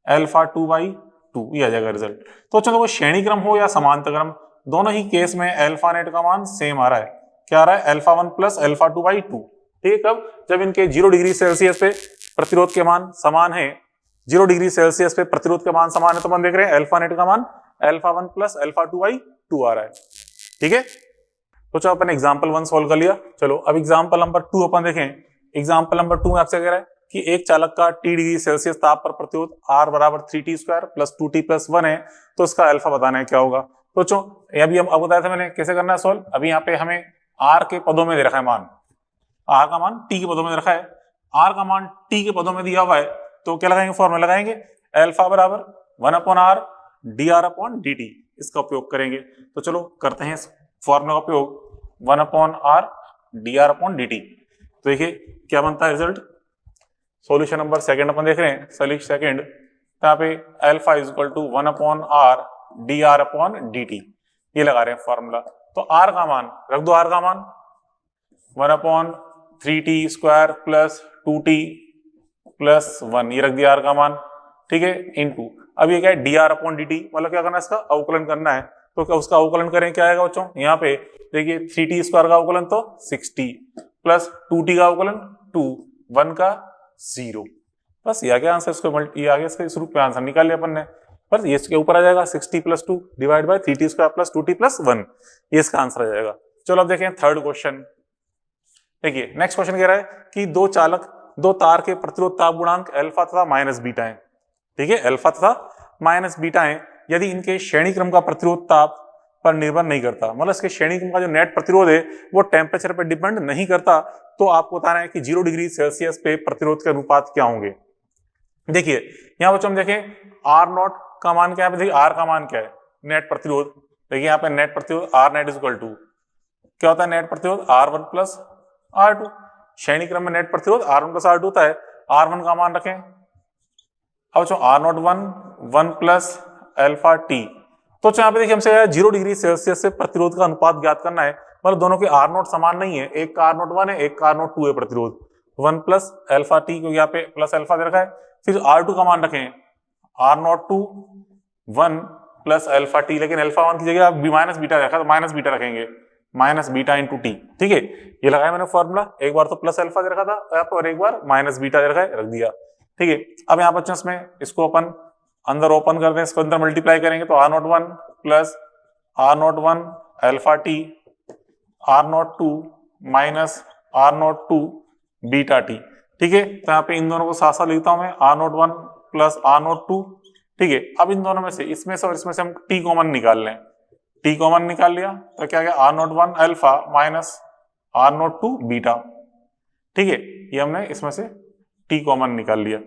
अल्फा 2/2, ये आ जाएगा रिजल्ट। तो चलो वो श्रेणी क्रम हो या समांतर क्रम, दोनों ही केस में अल्फा नेट का मान सेम आ रहा है, क्या आ रहा है, अल्फा 1 प्लस अल्फा 2/2। ठीक है, कब, जब इनके 0 डिग्री सेल्सियस पे प्रतिरोध के मान समान है, 0 डिग्री सेल्सियस पे प्रतिरोध के मान समान है, तो हम देख रहे हैं अल्फा नेट का मान अल्फा 1 प्लस अल्फा 2/2 आ रहा है। ठीक है, तो चलो अपन एग्जाम्पल 1 सोल्व कर लिया। चलो अब एग्जाम्पल नंबर 2 अपन देखें। एग्जाम्पल नंबर 2 में आपसे कह रहा है कि एक चालक का T डिग्री सेल्सियस ताप पर प्रतिरोध R बराबर 3T² प्लस 2T प्लस 1 है, तो इसका अल्फा बताना है क्या होगा। तो चलो अभी हम अब बताया था मैंने कैसे करना है सॉल्व। अभी यहाँ पे हमें R के पदों में दे रखा है मान, R का मान T के पदों में दे रखा है, R का मान T के पदों में दिया हुआ है, तो क्या लगाएंगे, फॉर्मूला लगाएंगे अल्फा बराबर 1/R dR/dt, इसका उपयोग करेंगे। तो चलो करते हैं इस फॉर्मूला का उपयोग, 1/R dR/dt। तो देखिए क्या बनता है रिजल्ट। सॉल्यूशन नंबर सेकंड अपन देख रहे हैं, सॉल्यूशन सेकंड, यहाँ पे alpha is equal to 1/R dR/dt, ये लगा रहे हैं फॉर्मूला। तो R का मान रख दो, R का मान 1/3T² प्लस 2T प्लस 1, ये रख दिया R का मान। ठीक है, इनटू अब ये क्या है, dR/dt, मतलब क्या करना है, इसका अवकलन करना है। तो क्या उसका अवकलन करें, क्या आएगा बच्चों, यहाँ पे देखिए 3T² का अवकलन तो 6T प्लस 2T का अवकलन 2, 1 का 0, बस ये आ गया आंसर। इसको ये आ गया, इसके इस रूप में आंसर निकाल लिया अपन ने, बस ये इसके ऊपर आ जाएगा 6T plus 2 divide by 3T² plus 2T plus 1, ये इसका आंसर आ जाएगा। चलो अब देखें थर्ड क्वेश्चन। देखिए नेक्स्ट क्वेश्चन कह रहा है कि दो तार के प्रतिरोध ताप गुणांक अल्फा तथा माइनस बीटा है। ठीक है, अल्फा तथा माइनस बीटा है, यदि इनके श्रेणी क्रम का प्रतिरोध ताप पर निर्भर नहीं करता, मतलब इसके श्रेणी क्रम का जो नेट प्रतिरोध है वो टेम्परेचर पर डिपेंड नहीं करता, तो आपको बताना है कि 0 डिग्री सेल्सियस पे प्रतिरोध के अनुपात क्या होंगे। देखिए यहाँ बच्चों हम देखें R0 का मान क्या है, देखिए R का मान क्या है, नेट प्रतिरोध। देखिए यहाँ पे नेट प्रतिरोध R net is equal to क्या होता है, नेट प्रतिरोध R1 प्लस R2। श्रेणी क्रम में नेट प्रतिरोध R1 प्लस R2 होता है, R1 का मान रखें, अब R0 1 प्लस अल्फा टी। तो यहाँ पे देखिए हमसे 0 डिग्री सेल्सियस से प्रतिरोध का अनुपात ज्ञात करना है, मतलब दोनों के R0 समान नहीं है, एक का R0 1 है, एक का R0 2 है प्रतिरोध, 1 प्लस अल्फा टी, क्योंकि यहाँ पे प्लस अल्फा दे रखा है। फिर R2 का मान रखें R0 2 1 प्लस अल्फा टी, लेकिन अल्फा 1 की जगह आप माइनस बीटा रखा, तो माइनस बीटा रखेंगे, माइनस बीटा इंटू टी। ठीक है, ये लगाया मैंने फॉर्मूला, एक बार तो प्लस अल्फा दे रखा था यहाँ पर और एक बार माइनस बीटा दे रखा है, रख दिया। ठीक है, अब यहाँ बच्चों इसमें इसको अपन अंदर ओपन करते हैं, इसको अंदर मल्टीप्लाई करेंगे, तो R0 1 plus R0 1 alpha T R0 2 minus R0 2 beta T. ठीक है, तो यहाँ पे इन दोनों को साथ साथ लिखता हूं मैं, R0 1 प्लस R0 2। ठीक है, अब इन दोनों में से इसमें से और इसमें से हम टी कॉमन निकाल लें, टी कॉमन निकाल लिया तो क्या गया, R0 1 alpha minus R0 2 beta. ठीक है, ये हमने इसमें से टी कॉमन निकाल लिया।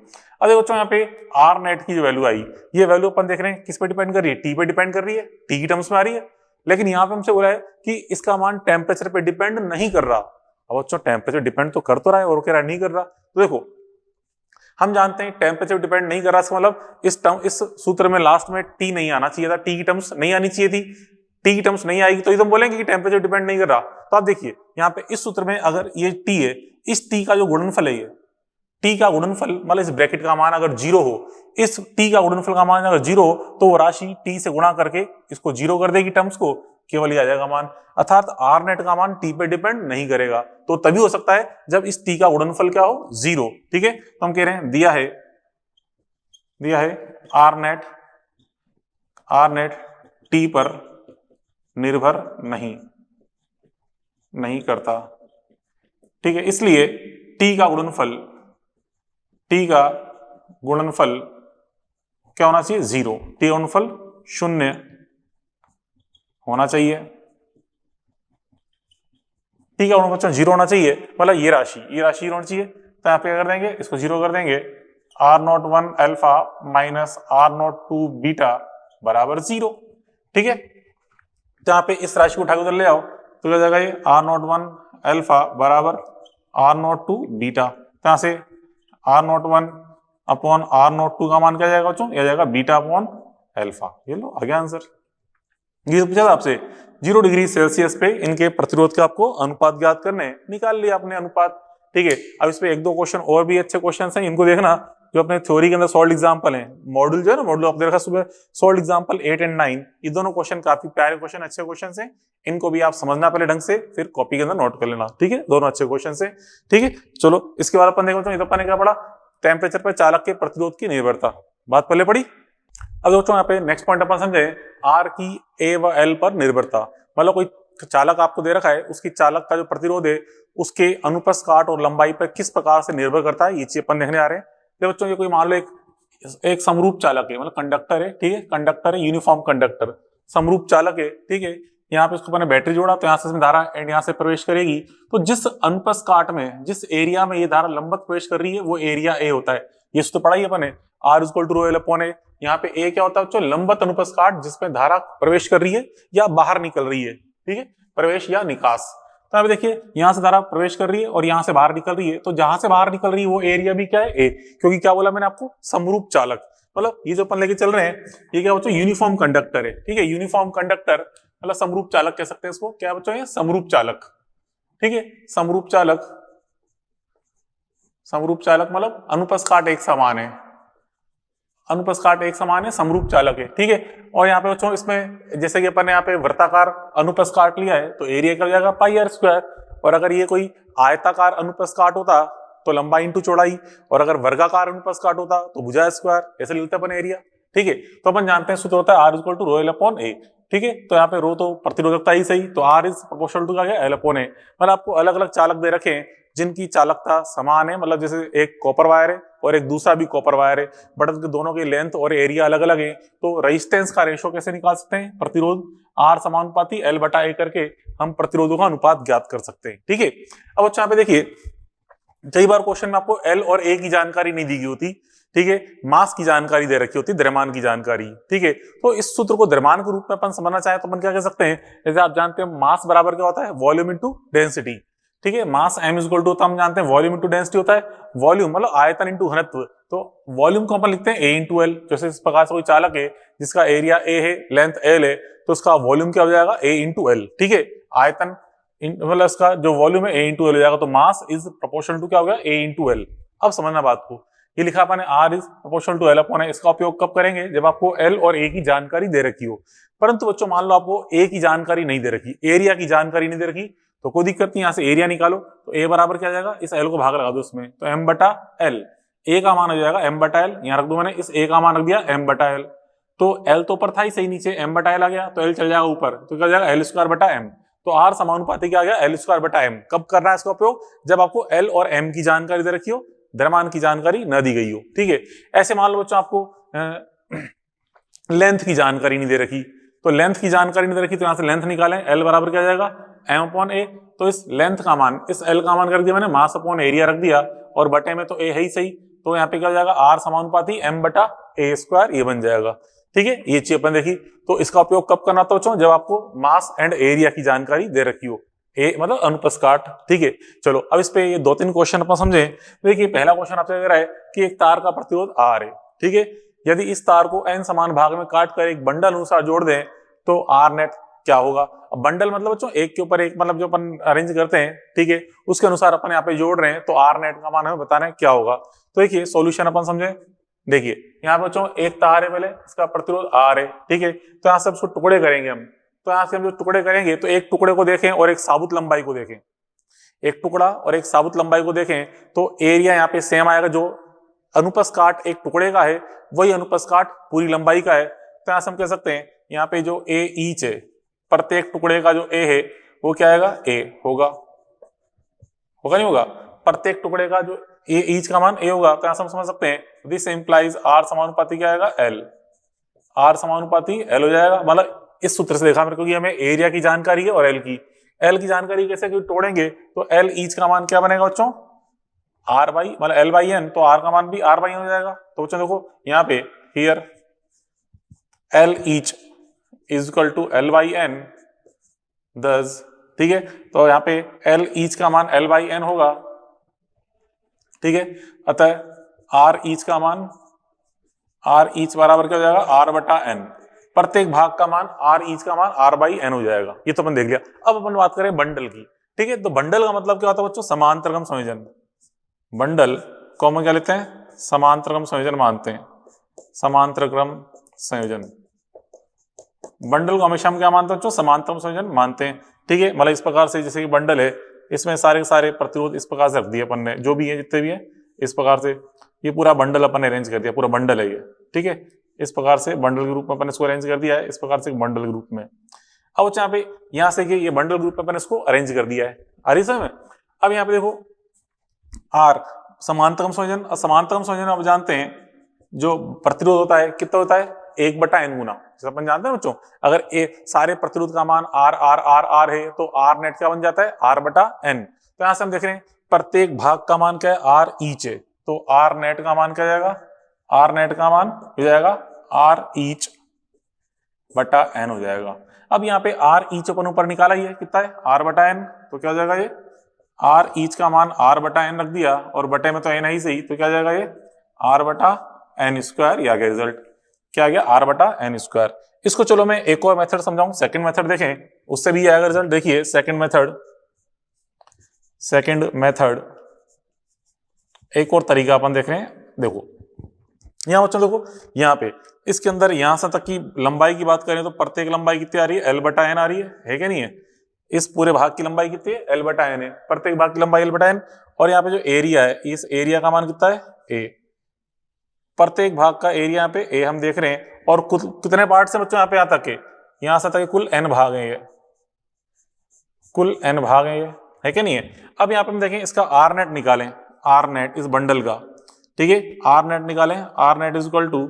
अब देखो बच्चों यहाँ पे आर नेट की जो वैल्यू आई, ये वैल्यू अपन देख रहे हैं किस पे डिपेंड कर रही है, टी पे डिपेंड कर रही है, टी की टर्म्स में आ रही है। लेकिन यहाँ पे हमसे बोला है कि इसका मान टेम्परेचर पे डिपेंड नहीं कर रहा। अब बच्चों टेम्परेचर डिपेंड तो कर तो रहा है और कह रहा नहीं कर रहा, तो देखो हम जानते हैं टेम्परेचर डिपेंड नहीं कर रहा, इसका मतलब इस सूत्र में लास्ट में टी नहीं आना चाहिए था, टी की टर्म्स नहीं आनी चाहिए थी। टी की टर्म्स नहीं आएगी तो एकदम बोलेंगे कि टेम्परेचर डिपेंड नहीं कर रहा। तो आप देखिए यहाँ पे इस सूत्र में अगर ये टी है, इस टी का जो गुणनफल है, ये टी का गुणनफल मतलब इस ब्रैकेट का मान अगर 0 हो, इस टी का गुणनफल का मान अगर 0 हो, तो वो राशि टी से गुणा करके इसको 0 कर देगी, टर्म्स को केवल ही आ जाएगा मान, अर्थात आर नेट का मान टी पे डिपेंड नहीं करेगा। तो तभी हो सकता है जब इस टी का गुणनफल क्या हो, 0। ठीक है, तो हम कह रहे हैं दिया है आर नेट टी पर निर्भर नहीं करता। ठीक है, इसलिए टी का गुणनफल क्या होना चाहिए, 0। टी का गुणनफल 0 होना चाहिए, टी का गुणनफल 0 होना चाहिए, मतलब ये राशि होनी चाहिए। तो यहाँ पे क्या कर देंगे, इसको 0 कर देंगे, R0 1 alpha minus R0 2 beta बराबर 0। ठीक है, तो यहाँ पे इस राशि को उठा के उधर ले आओ तो क्या जाएगा, ये R0 1 अल्फा बराबर R0 2 बीटा। तो यहाँ से R0 1 अपॉन R0 2 का मान क्या जाएगा बच्चों, यह जाएगा बीटा अपॉन अल्फा। ये लो आ गया आंसर। ये पूछा था आपसे 0 डिग्री सेल्सियस पे इनके प्रतिरोध के आपको अनुपात ज्ञात करने हैं, निकाल लिया आपने अनुपात। ठीक है, अब इस पे एक दो क्वेश्चन और भी अच्छे क्वेश्चन हैं, इनको देखना जो अपने थ्योरी के अंदर सॉल्व एग्जांपल हैं। मॉड्यूल जो है ना, मॉड्यूल आपने देखा सुबह सॉल्व एग्जांपल 8 और 9, ये दोनों क्वेश्चन काफी प्यारे क्वेश्चन, अच्छे क्वेश्चन हैं, इनको भी आप समझना पहले ढंग से, फिर कॉपी के अंदर नोट कर लेना। ठीक है, दोनों अच्छे क्वेश्चन है। ठीक है, चलो इसके बाद अपन देखो, अपन ने क्या पढ़ा, टेम्परेचर पर चालक के प्रतिरोध की निर्भरता, बात पहले पढ़ी। अब दोस्तों यहाँ पे नेक्स्ट पॉइंट अपन समझे, आर की ए व एल पर निर्भरता, मतलब कोई चालक आपको दे रखा है, उसकी चालक का जो प्रतिरोध है उसके अनुप्रस्थ काट और लंबाई पर किस प्रकार से निर्भर करता है, ये चीज अपन देखने आ रहे हैं। तो बच्चों ये कोई मान लो एक समरूप चालक है, मतलब कंडक्टर है, ठीक है, कंडक्टर है, यूनिफॉर्म कंडक्टर, समरूप चालक है। ठीक है, यहाँ पे उसको मैंने बैटरी जोड़ा, तो यहाँ से इसमें धारा एंड यहाँ से प्रवेश करेगी, तो जिस अनुप्रस्थ काट में, जिस एरिया में ये धारा लंबवत प्रवेश कर रही है वो एरिया ए होता है। ये तो पढ़ाई अपन है, R equal to rho L upon A. यहाँ पे ए क्या होता है बच्चों, लंबवत अनुप्रस्थ काट जिसमें धारा प्रवेश कर रही है या बाहर निकल रही है। ठीक है, प्रवेश या निकास। तो अब देखिए यहां से धारा प्रवेश कर रही है और यहां से बाहर निकल रही है, तो जहां से बाहर निकल रही है वो एरिया भी क्या है, ए, क्योंकि क्या बोला मैंने आपको, समरूप चालक, मतलब ये जो अपन लेके चल रहे हैं ये क्या बच्चों, यूनिफॉर्म कंडक्टर है। ठीक है, यूनिफॉर्म कंडक्टर मतलब समरूप चालक कह सकते हैं इसको, क्या बच्चों ये समरूप चालक। ठीक है, समरूप चालक, समरूप चालक मतलब अनुप्रस्थ काट एक समान है, अनुप्रस्थ काट एक समान है, समरूप चालक है। ठीक है, और यहाँ पे बच्चों इसमें जैसे कि अपन ने यहाँ पे वृत्ताकार अनुप्रस्थ काट लिया है तो एरिया क्या हो जाएगा, पाई आर स्क्वायर, और अगर ये कोई आयताकार अनुप्रस्थ काट होता तो लंबाई इंटू चौड़ाई, और अगर वर्गाकार अनुप्रस्थ काट होता तो भुजा स्क्वायर, ऐसे लिखते अपन एरिया। ठीक है, तो अपन जानते हैं सूत्र होता है R equal to rho L upon A. ठीक है, तो यहाँ पे रो तो प्रतिरोधकता ही सही, तो आर इज प्रोपोर्शनल टू क्या है, एल अपॉन ए। मतलब आपको अलग अलग चालक दे रखे हैं जिनकी चालकता समान है, मतलब जैसे एक कॉपर वायर है और एक दूसरा भी कॉपर वायर है, बट दोनों की लेंथ और एरिया अलग अलग है, तो रेजिस्टेंस का रेशो कैसे निकाल सकते हैं, प्रतिरोध आर समानुपाती एल बटा ए करके हम प्रतिरोधों का अनुपात ज्ञात कर सकते हैं। ठीक है, अब यहाँ पे देखिए कई बार क्वेश्चन में आपको एल और ए की जानकारी नहीं दी गई होती। ठीक है, मास की जानकारी दे रखी होती, द्रव्यमान की जानकारी। ठीक है, तो इस सूत्र को द्रव्यमान के रूप में अपन समझना चाहे तो अपन क्या कह सकते हैं, जैसे आप जानते हैं मास बराबर क्या होता है, वॉल्यूम इनटू डेंसिटी। ठीक है, मास m इक्वल टू होता है, हम जानते हैं वॉल्यूम इनटू डेंसिटी होता है, वॉल्यूम मतलब आयतन इनटू घनत्व, तो वॉल्यूम को अपन लिखते हैं a इंटू एल। जैसे इस प्रकार से कोई चालक है जिसका एरिया a है, लेंथ l है, तो उसका वॉल्यूम क्या हो जाएगा, a इंटू एल। ठीक है, आयतन मतलब इसका जो वॉल्यूम है a इंटू एल हो जाएगा, तो मास इज प्रोपोर्शनल टू क्या हो गया, a इंटू एल। अब समझना बात को, ये लिखा अपन r is proportional to L upon है, इसका उपयोग कब करेंगे, जब आपको l और a की जानकारी दे रखी हो। परंतु बच्चों मान लो आपको a की जानकारी नहीं दे रखी, एरिया की जानकारी नहीं दे रखी, तो कोई दिक्कत नहीं, यहां से एरिया निकालो, तो a बराबर क्या जाएगा, इस l को भाग लगा दो इसमें, तो m बटा l, a का मान हो जाएगा m बटा l, यहां रख दो मैंने, इस a का मान रख दिया m बटा l, तो l तो ऊपर था ही सही, नीचे m बटा l आ गया, तो l चल जाएगा ऊपर, तो क्या हो जाएगा l स्क्वायर बटा m, तो r समानुपाती क्या आ गया, l स्क्वायर बटा m। कब करना है इसका उपयोग, जब आपको l और m की जानकारी दे रखी हो, द्रव्यमान की जानकारी न दी गई हो। ठीक है, ऐसे मान लो बच्चों आपको लेंथ की जानकारी नहीं दे रखी, तो लेंथ की जानकारी नहीं दे रखी, तो यहां से लेंथ निकालें, l बराबर क्या जाएगा, m अपॉन a, तो इस लेंथ का मान, इस l का मान कर दिया मैंने, मास अपॉन एरिया रख दिया, और बटे में तो a है ही सही, तो यहाँ पे क्या हो जाएगा, r समानुपाती m बटा a स्क्वायर, ये बन जाएगा। ठीक है, ये चीज अपन देखी, तो इसका उपयोग कब करना था बच्चों, जब आपको मास एंड एरिया की जानकारी दे रखी हो, ए मतलब अनुप्रस्थ काट। ठीक है, चलो अब इस पे ये दो तीन क्वेश्चन अपन समझे। देखिए पहला क्वेश्चन आपसे कह रहा है कि एक तार का प्रतिरोध R है। ठीक है, यदि इस तार को n समान भाग में काट कर एक बंडल अनुसार जोड़ दें तो R नेट क्या होगा। अब बंडल मतलब बच्चों एक के ऊपर एक, मतलब जो अपन अरेंज करते हैं, ठीक है, उसके अनुसार अपन यहाँ पे जोड़ रहे हैं, तो R नेट का मान हमें बताना है क्या होगा। तो देखिए सॉल्यूशन अपन समझे, देखिए यहाँ पे बच्चों एक तार है, पहले इसका प्रतिरोध R है। ठीक है, तो यहाँ से उसको टुकड़े करेंगे हम, तो यहाँ से हम जो टुकड़े करेंगे तो एक टुकड़े को देखें और एक साबुत लंबाई को देखें, एक टुकड़ा और एक साबुत लंबाई को देखें, तो एरिया यहाँ पे सेम आएगा, जो अनुप्रस्थ काट एक टुकड़े का है वही अनुप्रस्थ काट पूरी लंबाई का है। तो यहाँ से हम कह सकते हैं यहाँ पे जो ए ईच है, प्रत्येक टुकड़े का जो ए है वो क्या आएगा, ए होगा, होगा नहीं होगा, प्रत्येक टुकड़े का जो ए ईच का मान ए होगा। तो यहाँ से हम समझ सकते हैं दिस इंप्लाइज आर समानुपाती क्या आएगा, एल, आर समानुपाती एल हो जाएगा। मतलब इस सूत्र से देखा मेरे को कि हमें एरिया की जानकारी है और एल की जानकारी कैसे तोड़ेंगे, तो एल ईच का मान क्या बनेगा बच्चों, आर बाई, मतलब एल बाई एन, तो आर का मान भी आर बाई एन हो जाएगा। तो बच्चों देखो यहाँ पे here L each is equal to L by N, दस, ठीक है, तो यहाँ पे एल ईच का मान एल बाई एन होगा। ठीक है, अतः आर ईच का मान, आर ईच बराबर क्या हो जाएगा, आर बटा एन। प्रत्येक भाग का मान आर ईच का मान आर बाई एन हो जाएगा। ये तो अपन देख लिया। अब अपन बात करें बंडल की, ठीक है। तो बंडल का मतलब क्या होता है बच्चों, समांतरक्रम संयोजन। बंडल को हम क्या लेते हैं, समांतरक्रम संयोजन मानते हैं, समांतरक्रम संयोजन। बंडल को हमेशा हम क्या मानते हैं बच्चों, समांतरक्रम संयोजन मानते हैं, ठीक है। मतलब इस प्रकार से जैसे कि बंडल है, इसमें सारे के सारे प्रतिरोध इस प्रकार से रख दिए अपन ने, जो भी है जितने भी है इस प्रकार से, ये पूरा बंडल अपन ने अरेंज कर दिया, पूरा बंडल है ये, ठीक है। इस प्रकार से बंडल के रूप में अपन इसको अरेंज कर दिया है, इस प्रकार से बंडल के रूप में। अब यहाँ पे यहाँ से ये बंडल ग्रुप में अपन इसको अरेंज कर दिया है, आ रही समझ में। अब यहाँ पे देखो आर समांतरक्रम संयोजन, और समांतरक्रम संयोजन आप जानते हैं जो प्रतिरोध होता है कितना होता है, 1/n गुना, जैसे अपन जानते हैं बच्चों। अगर सारे प्रतिरोध का मान आर आर आर आर है तो आर नेट क्या बन जाता है, r/n। तो यहां से हम देख रहे हैं प्रत्येक भाग का मान क्या है, आर ईच है, तो आर नेट का मान क्या जाएगा, आर नेट का मान हो जाएगा आर ईच बटा एन हो जाएगा। अब यहाँ पे आर ईच अपन ऊपर निकाला ही है, कितना है r/n, तो क्या हो जाएगा ये आर ईच का मान r/n रख दिया, और बटे में तो एन है ही सही, तो क्या जाएगा ये r/n²। ये आ गया रिजल्ट, क्या आ गया r/n²। इसको चलो मैं एक और मेथड समझाऊं, सेकंड मेथड देखें, उससे भी आएगा रिजल्ट। देखिए सेकंड मेथड एक और तरीका अपन देख रहे हैं। देखो यहां बच्चों देखो, यहाँ पे इसके अंदर यहां से तक की लंबाई की बात करें तो प्रत्येक लंबाई कितनी आ रही है, l/n आ रही है कि नहीं है। इस पूरे भाग की लंबाई कितनी है, l/n है, प्रत्येक भाग की लंबाई l/n। और यहाँ पे जो एरिया है, इस एरिया का मान कितना है, a। प्रत्येक भाग का एरिया यहाँ पे a हम देख रहे हैं, और कितने पार्ट से बच्चों यहाँ पे यहाँ तक है, यहां से तक कुल n भाग है, ये कुल n भाग है कि नहीं है। अब यहाँ पे हम देखें इसका आर नेट निकालें, आर नेट इस बंडल का, ठीक है। आर नेट निकालें, R net is equal to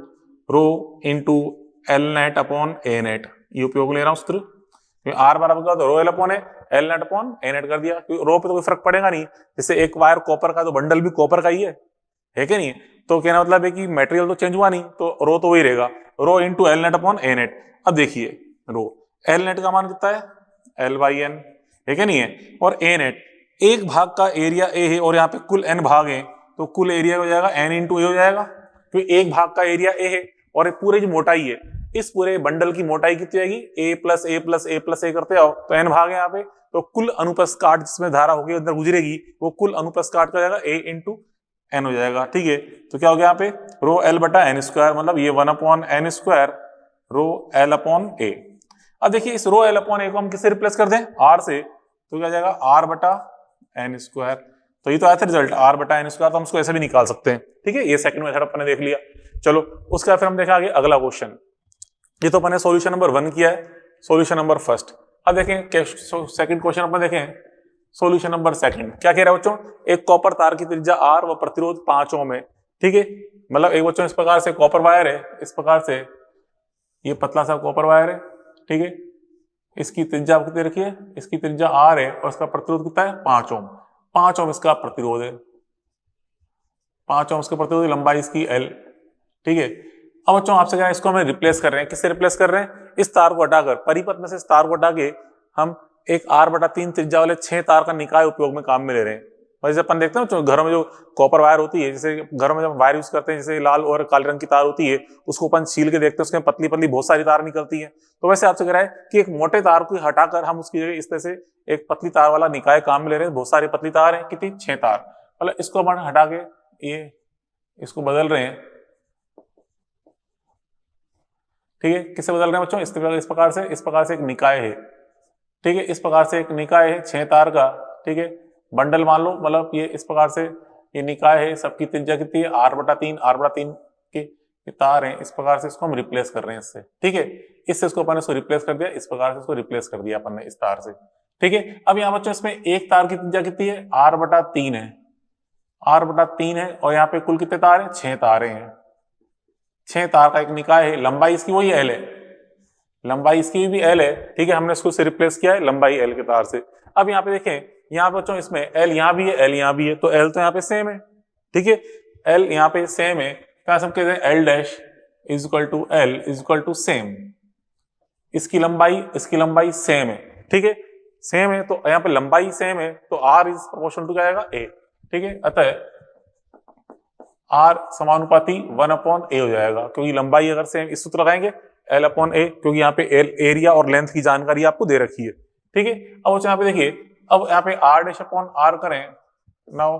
rho into L net upon A net. ये उपयोग ले रहा हूं सूत्र, आर बराबर का तो rho L upon L net upon A net कर दिया, क्योंकि रो पे तो कोई फर्क पड़ेगा नहीं, जैसे एक वायर कॉपर का तो बंडल भी कॉपर का ही है कि नहीं। तो कहना मतलब है कि मटेरियल तो चेंज हुआ नहीं, तो रो तो वही रहेगा, रो into L net upon A net. अब देखिए रो एल नेट का मान कितना है, l/n है कि नहीं है, और ए नेट एक भाग का एरिया ए है, और यहाँ पे कुल n भाग है, तो कुल एरिया हो जाएगा n इंटू ए हो जाएगा, क्योंकि एक भाग का एरिया ए है, और पूरे जो मोटाई है, इस पूरे बंडल की मोटाई कितनी आएगी, a plus A plus A plus A करते आओ, तो n भाग है यहाँ पे, तो कुल अनुप्रस्थ काट जिसमें धारा होगी अंदर गुजरेगी, वो कुल अनुप्रस्थ काट का जाएगा a इंटू एन हो जाएगा, ठीक है। तो क्या हो गया यहाँ पे रो l/n², मतलब ये 1/n² रो l/a। अब देखिए इस रो l/a को हम किससे रिप्लेस कर दें, r से, तो क्या जाएगा r/n²। तो ये तो आया था रिजल्ट r/n², तो हम उसको ऐसे भी निकाल सकते हैं, ठीक है। ये सेकंड मेथड अपन ने देख लिया। चलो उसका फिर हम देखा आगे अगला क्वेश्चन। ये तो अपन ने सॉल्यूशन नंबर 1 किया है, सॉल्यूशन नंबर फर्स्ट। अब देखें सेकंड क्वेश्चन अपन देखें, सॉल्यूशन नंबर सेकंड। क्या कह रहा है बच्चों, एक कॉपर तार की त्रिज्या r व प्रतिरोध 5 ओम है, ठीक है। मतलब एक बच्चों इस प्रकार से कॉपर वायर है, इस प्रकार से ये पतला सा कॉपर वायर है, ठीक है। इसकी त्रिज्या कितनी रखी है, इसकी त्रिज्या r है, और इसका प्रतिरोध कितना है 5 ओम। 5 ओम इसका प्रतिरोध है, 5 ओम इसका प्रतिरोध, लंबाई इसकी l, ठीक है। अब बच्चों आपसे क्या है, इसको हमें रिप्लेस कर रहे हैं, किससे रिप्लेस कर रहे हैं, इस तार को हटाकर, परिपथ में से इस तार को हटा के हम एक r/3 त्रिज्या वाले 6 तार का निकाय उपयोग में काम में ले रहे हैं। और जैसे अपन देखते हैं घरों में जो कॉपर वायर होती है, जैसे घरों में जब वायर यूज करते हैं, जैसे लाल और काले रंग की तार होती है, उसको अपन छील के देखते हैं, उसमें पतली पतली बहुत सारी तार निकलती है। तो वैसे आपसे कह रहा है कि एक मोटे तार को हटाकर हम उसकी जगह इस तरह से एक पतली तार वाला निकाय काम में ले रहे हैं। बहुत सारी पतली तार है, कितनी 6 तार, मतलब इसको अपन हटा के ये इसको बदल रहे हैं, ठीक है। किससे बदल रहे हैं बच्चों, इस प्रकार से एक निकाय है, ठीक है। इस प्रकार से एक निकाय है 6 तार का, ठीक है। बंडल मान लो, मतलब ये इस प्रकार से ये निकाय है, सबकी त्रिज्या कितनी है r/3 के तार हैं। इस प्रकार से इसको हम रिप्लेस कर रहे हैं इससे, ठीक है। इससे इसको अपन इसको रिप्लेस कर दिया, इस प्रकार से इसको रिप्लेस कर दिया अपन ने इस तार से, ठीक है। अब यहाँ बच्चों इसमें एक तार की त्रिज्या कितनी है, r/3 है, r/3 है, और यहाँ पे कुल कितने तार हैं, 6 तारे हैं। 6 तार का एक निकाय है, लंबाई इसकी वही l है, लंबाई इसकी भी l है, ठीक है। हमने इसको से रिप्लेस किया है लंबाई l के तार से। अब यहाँ पे देखें, यहाँ पे बच्चों इसमें l यहाँ भी है, l यहाँ भी है, तो l तो यहाँ पे सेम है, ठीक है। l यहाँ पे सेम है, क्या हम कहते हैं l dash is equal to l is equal to same. इसकी लंबाई सेम है, ठीक है, सेम है, तो यहाँ पे लंबाई सेम है, तो r इज प्रोपोर्शनल टू क्या आएगा a, ठीक है। अतः r समानुपाती 1/a हो जाएगा, क्योंकि लंबाई अगर सेम, इस सूत्र लगाएंगे एल अपॉन ए, क्योंकि यहाँ पे एरिया और लेंथ की जानकारी आपको दे रखी है, ठीक है। अब यहाँ पे देखिए, अब यहाँ पे आर डैश अपॉन आर करें, now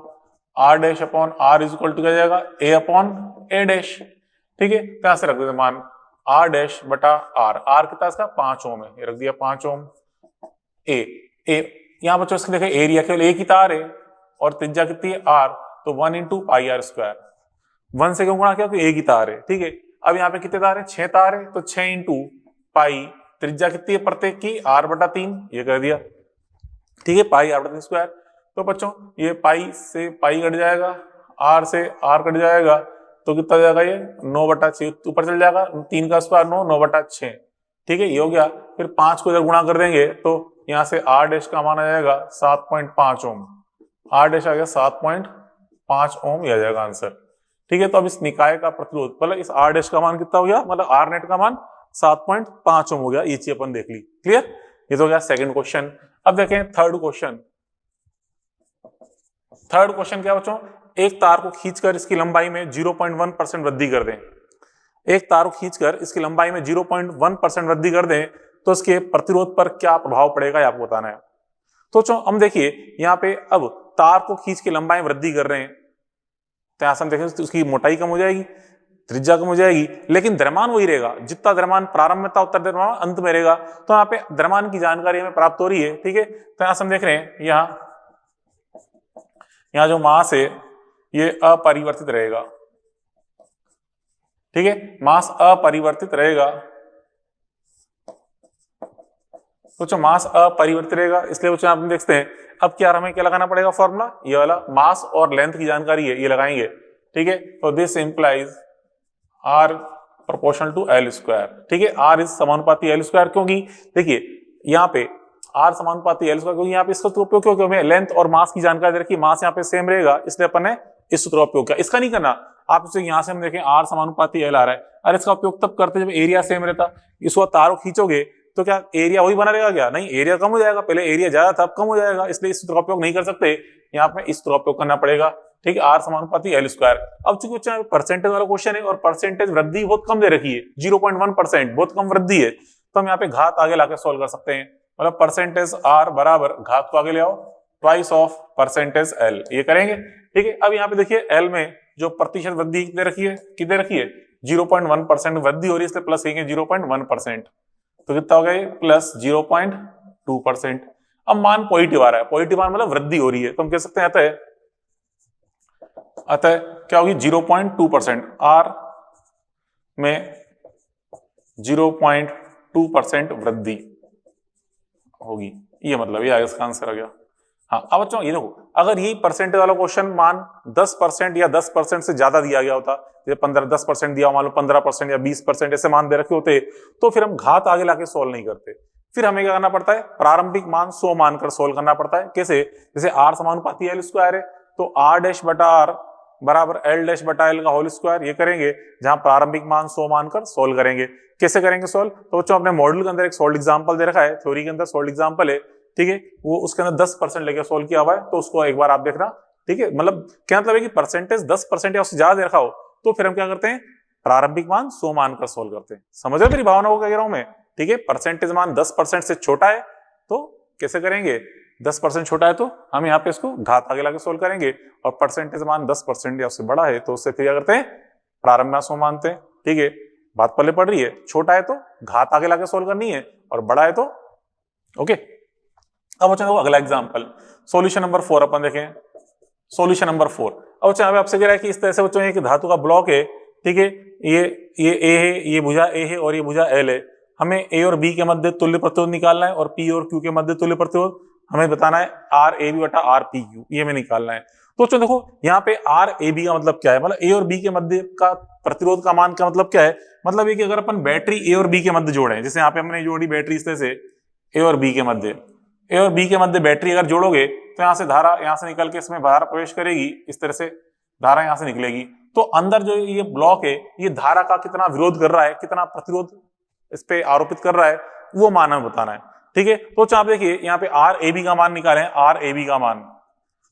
R dash upon R is equal to क्या जाएगा, ए अपॉन ए डैश, ठीक है। तो यहां से रख देते मान आर डैश बटा आर कितना इसका 5 ओम है, ये रख दिया 5 ओम। ए यहाँ बच्चों इसके देखे एरिया केवल एक ही तार है और त्रिज्या कितनी है आर, तो 1 इंटू पाई आर स्क्वायर, 1 से क्यों गुणा किया, क्योंकि एक ही तार है, ठीक है। अब यहाँ पे कितने तार है, 6 तार है, तो 6 इंटू पाई, त्रिज्या कितनी है प्रत्येक की, आर बटा 3, ये कर दिया, ठीक है, पाई आर बटा 3 स्क्वायर। तो बच्चों ये पाई से पाई कट जाएगा, आर से आर कट जाएगा, तो कितना जाएगा ये 9/6 ऊपर चल जाएगा, 3 का स्क्वायर 9/6, ठीक है, ये हो गया। फिर 5 को इधर गुणा कर देंगे तो यहाँ से आर डैश का मान आ जाएगा 7.5 ओम, आर डैश आ गया 7.5 ओम, यह आ जाएगा आंसर, ठीक है। तो अब इस निकाय का प्रतिरोध मतलब इस आर डैश का मान कितना हो गया, मतलब आर नेट का मान 7.5 ओम हो गया, ये चीज अपन देख ली, क्लियर। ये तो हो गया सेकंड क्वेश्चन। अब देखें थर्ड क्वेश्चन। थर्ड क्वेश्चन क्या बच्चों, एक तार को खींचकर इसकी लंबाई में 0.1% वृद्धि कर दें, एक तार को खींचकर इसकी लंबाई में 0.1% वृद्धि कर दें तो इसके प्रतिरोध पर क्या प्रभाव पड़ेगा, ये आपको बताना है। तो हम देखिए यहाँ पे अब तार को खींच के लंबाई में वृद्धि कर रहे हैं, तो यहां से हम देखें तो उसकी मोटाई कम हो जाएगी, त्रिज्या कम हो जाएगी, लेकिन द्रव्यमान वही रहेगा, जितना द्रव्यमान प्रारंभ में था उतना द्रव्यमान अंत में रहेगा। तो यहाँ पे द्रव्यमान की जानकारी हमें प्राप्त हो रही है, ठीक है। तो यहां से हम देख रहे हैं यहाँ जो मास है ये अपरिवर्तित रहेगा, ठीक है, मास अपरिवर्तित रहेगा। तो जो मास अपरिवर्तित रहेगा, इसलिए बच्चों आप देखते हैं अब क्या हमें क्या लगाना पड़ेगा फॉर्मूला, ये वाला मास और लेंथ की जानकारी है, ये लगाएंगे, ठीक है। तो this implies R proportional to L square, ठीक है, आर इज समानुपाती एल स्क्वायर, क्योंकि देखिए यहाँ पे आर समानुपाती एल स्क्वायर, क्योंकि यहाँ पे इसका उपयोग क्यों, क्योंकि हमें लेंथ और मास की जानकारी रखी, मास यहाँ पे सेम रहेगा, इसलिए अपन ने इस सूत्र का उपयोग किया। इसका नहीं करना, आप इसे यहाँ से हम देखें आर समानुपाती एल आ रहा है, अरे इसका उपयोग तब करते जब एरिया सेम रहता, इसको तारों खींचोगे तो क्या एरिया वही बना रहेगा क्या, नहीं, एरिया कम हो जाएगा, पहले एरिया ज्यादा था अब कम हो जाएगा, इसलिए इस सूत्र का उपयोग नहीं कर सकते, यहाँ पे इस सूत्र का उपयोग करना पड़ेगा, ठीक है, आर समानुपाती एल स्क्वायर। अब चूंकि परसेंटेज वाला क्वेश्चन है और परसेंटेज वृद्धि बहुत कम दे रखी है, 0.1%, बहुत कम वृद्धि है, तो हम यहाँ पे घात आगे लाके सोल्व कर सकते हैं, मतलब परसेंटेज आर बराबर घात को आगे ले आओ ट्वाइस ऑफ परसेंटेज एल, ये करेंगे, ठीक है। अब यहाँ पे देखिए एल में जो प्रतिशत वृद्धि कितने रखी है 0.1% वृद्धि हो रही है, इसलिए प्लस 0.1%, तो कितना हो गया ये प्लस 0.2%। अब मान पॉजिटिव आ रहा है, पॉजिटिव मान मतलब वृद्धि हो रही है, तो हम कह सकते हैं अतः क्या होगी 0.2%, आर में 0.2% वृद्धि होगी, ये मतलब ये आगे इसका आंसर आ गया। हाँ, अब बच्चों ये देखो, अगर यही परसेंटेज वाला क्वेश्चन मान 10% या 10% से ज्यादा दिया गया होता, जैसे 10% दिया, मान लो 15% या 20% ऐसे मान दे रखे होते, तो फिर हम घात आगे लाके सोल्व नहीं करते, फिर हमें क्या करना पड़ता है, प्रारंभिक मान 100 मानकर सोल्व करना पड़ता है। कैसे, जैसे आर समानुपाती एल स्क्वायर है, तो आर डैश बटा आर बराबर एल डैश बटा एल का होल स्क्वायर, ये करेंगे, जहां प्रारंभिक मान 100 मानकर सोल्व करेंगे। कैसे करेंगे सोल्व, तो बच्चों अपने मॉड्यूल के अंदर एक सोल्व एग्जाम्पल दे रखा है, थ्योरी के अंदर सोल्व एग्जाम्पल है, ठीक है, वो उसके अंदर 10% लेके सोल्व किया हुआ है, तो उसको एक बार आप देखना, ठीक है। मतलब क्या मतलब है कि परसेंटेज 10% या उससे ज्यादा दे रखा हो, तो फिर हम क्या करते हैं, प्रारंभिक मान 100 मानकर सोल्व करते हैं। समझ रहे मेरी भावना को क्या कह रहा हूं मैं, ठीक है। परसेंटेज मान 10% से छोटा है तो कैसे करेंगे, 10% छोटा है तो हम यहाँ पे इसको घात आगे लाके सोल्व करेंगे, और परसेंटेज मान 10% या उससे बड़ा है तो उससे फिर क्या करते हैं, प्रारंभ में 100 मानते हैं, ठीक है। बात पल्ले पड़ रही है, छोटा है तो घात आगे लाके सोल्व करनी है, और बड़ा है तो ओके। अब बच्चों देखो अगला एग्जांपल, सॉल्यूशन नंबर 4 अपन देखें, सॉल्यूशन नंबर 4। अब बच्चों यहाँ पे आपसे कह रहा है कि इस तरह से बच्चों एक धातु का ब्लॉक है, ठीक है, ये ए है, ये भुजा ए है और ये भुजा एल है, हमें ए और बी के मध्य तुल्य प्रतिरोध निकालना है, और पी और क्यू के मध्य तुल्य प्रतिरोध हमें बताना है, आर ए बी बटा आर पी क्यू, ये हमें निकालना है। तो बच्चों देखो यहाँ पे आर ए बी का मतलब क्या है, मतलब ए और बी के मध्य का प्रतिरोध का मान का मतलब क्या है, मतलब ये कि अगर अपन बैटरी ए और बी के मध्य जोड़े, जैसे यहाँ पे हमने जोड़ी बैटरी इस तरह से ए और बी के मध्य, ए और बी के मध्य बैटरी अगर जोड़ोगे तो यहाँ से धारा यहाँ से निकल के इसमें धारा प्रवेश करेगी, इस तरह से धारा यहाँ से निकलेगी, तो अंदर जो ये ब्लॉक है ये धारा का कितना विरोध कर रहा है, कितना प्रतिरोध इस पे आरोपित कर रहा है, वो मान हमें बताना है, ठीक है। तो आप देखिए यहाँ पे आर ए बी का मान निकालें, आर ए बी का मान,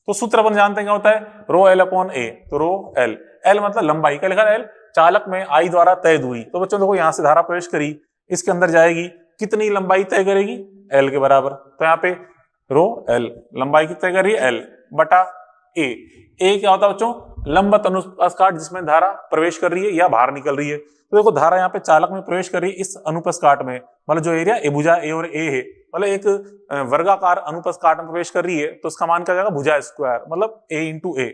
तो सूत्र अपन जानते हैं क्या होता है, रो एल अपॉन ए, तो रो एल, एल मतलब लंबाई, क्या लिखा है एल, चालक में I द्वारा तय हुई। तो बच्चों देखो यहाँ से धारा प्रवेश करी, इसके अंदर जाएगी, कितनी लंबाई तय करेगी, L के बराबर। तो यहाँ पे रो L, लंबाई कितनी तय कर रही है, L बटा A। A क्या होता है बच्चों, लंबवत अनुप्रस्थ काट जिसमें धारा प्रवेश कर रही है या बाहर निकल रही है। तो देखो धारा यहाँ पे चालक में प्रवेश कर रही है इस अनुप्रस्थ काट में, मतलब जो एरिया भुजा A और A है, मतलब एक वर्गाकार अनुप्रस्थ काट में प्रवेश कर रही है, तो उसका मान क्या जाएगा, भुजा स्क्वायर, मतलब A इंटू ए।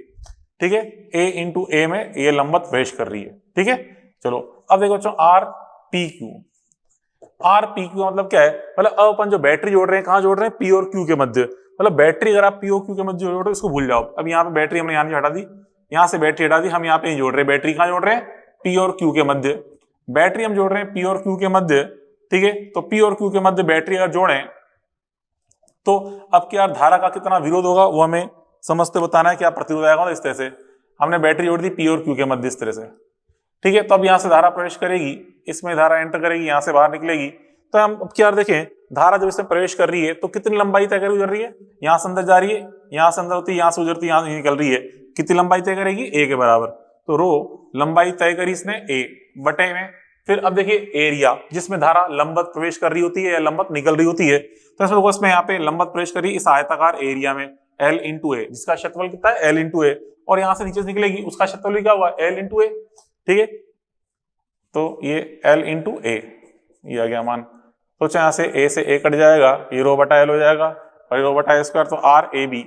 ठीक है, A इंटू ए में ये लंबवत प्रवेश कर रही है। ठीक है, चलो अब देखो बच्चों R P Q. R P Q मतलब क्या है, मतलब अब अपन जो बैटरी जोड़ रहे हैं, कहाँ जोड़ रहे हैं, पी और क्यू के मध्य। मतलब बैटरी अगर आप पी और क्यू के मध्य जोड़ रहे हो इसको भूल जाओ। अब यहाँ पे बैटरी हमने यहाँ से हटा दी, यहाँ से बैटरी हटा दी, हम यहाँ पे नहीं जोड़ रहे, बैटरी कहाँ जोड़ रहे हैं, पी और क्यू के मध्य। बैटरी हम जोड़ रहे हैं पी और क्यू के मध्य। ठीक है, तो पी और क्यू के मध्य बैटरी अगर जोड़ें तो अब क्या धारा का कितना विरोध होगा वो हमें समझते बताना है, क्या प्रतिरोध आएगा। इस तरह से हमने बैटरी जोड़ दी पी और क्यू के मध्य इस तरह से। ठीक है, तो अब यहाँ से धारा प्रवेश करेगी, इसमें धारा एंटर करेगी, यहाँ से बाहर निकलेगी। तो हम अब क्या देखें, धारा जब इसमें प्रवेश कर रही है तो कितनी लंबाई तय कर गुजर रही है, यहाँ से अंदर जा रही है, यहाँ से अंदर होती है, यहाँ से गुजरती है, यहाँ से निकल रही है, कितनी लंबाई तय करेगी, ए के बराबर। तो रो लंबाई तय करी इसने ए बटे में। फिर अब देखिए एरिया जिसमें धारा लंबवत प्रवेश कर रही होती है या लंबवत निकल रही होती है, तो इसमें यहाँ पे लंबवत प्रवेश करी इस आयताकार एरिया में L इंटू ए, जिसका क्षेत्रफल कितना है, L इंटू ए, और यहाँ से नीचे से निकलेगी उसका क्षेत्रफल भी क्या हुआ, L इंटू ए। ठीक है, तो ये L इंटू ए ये आ गया मान। तो यहाँ से A से A कट जाएगा, ये रो बटा L हो जाएगा, और रो बटा स्क्वायर, तो आर ए बी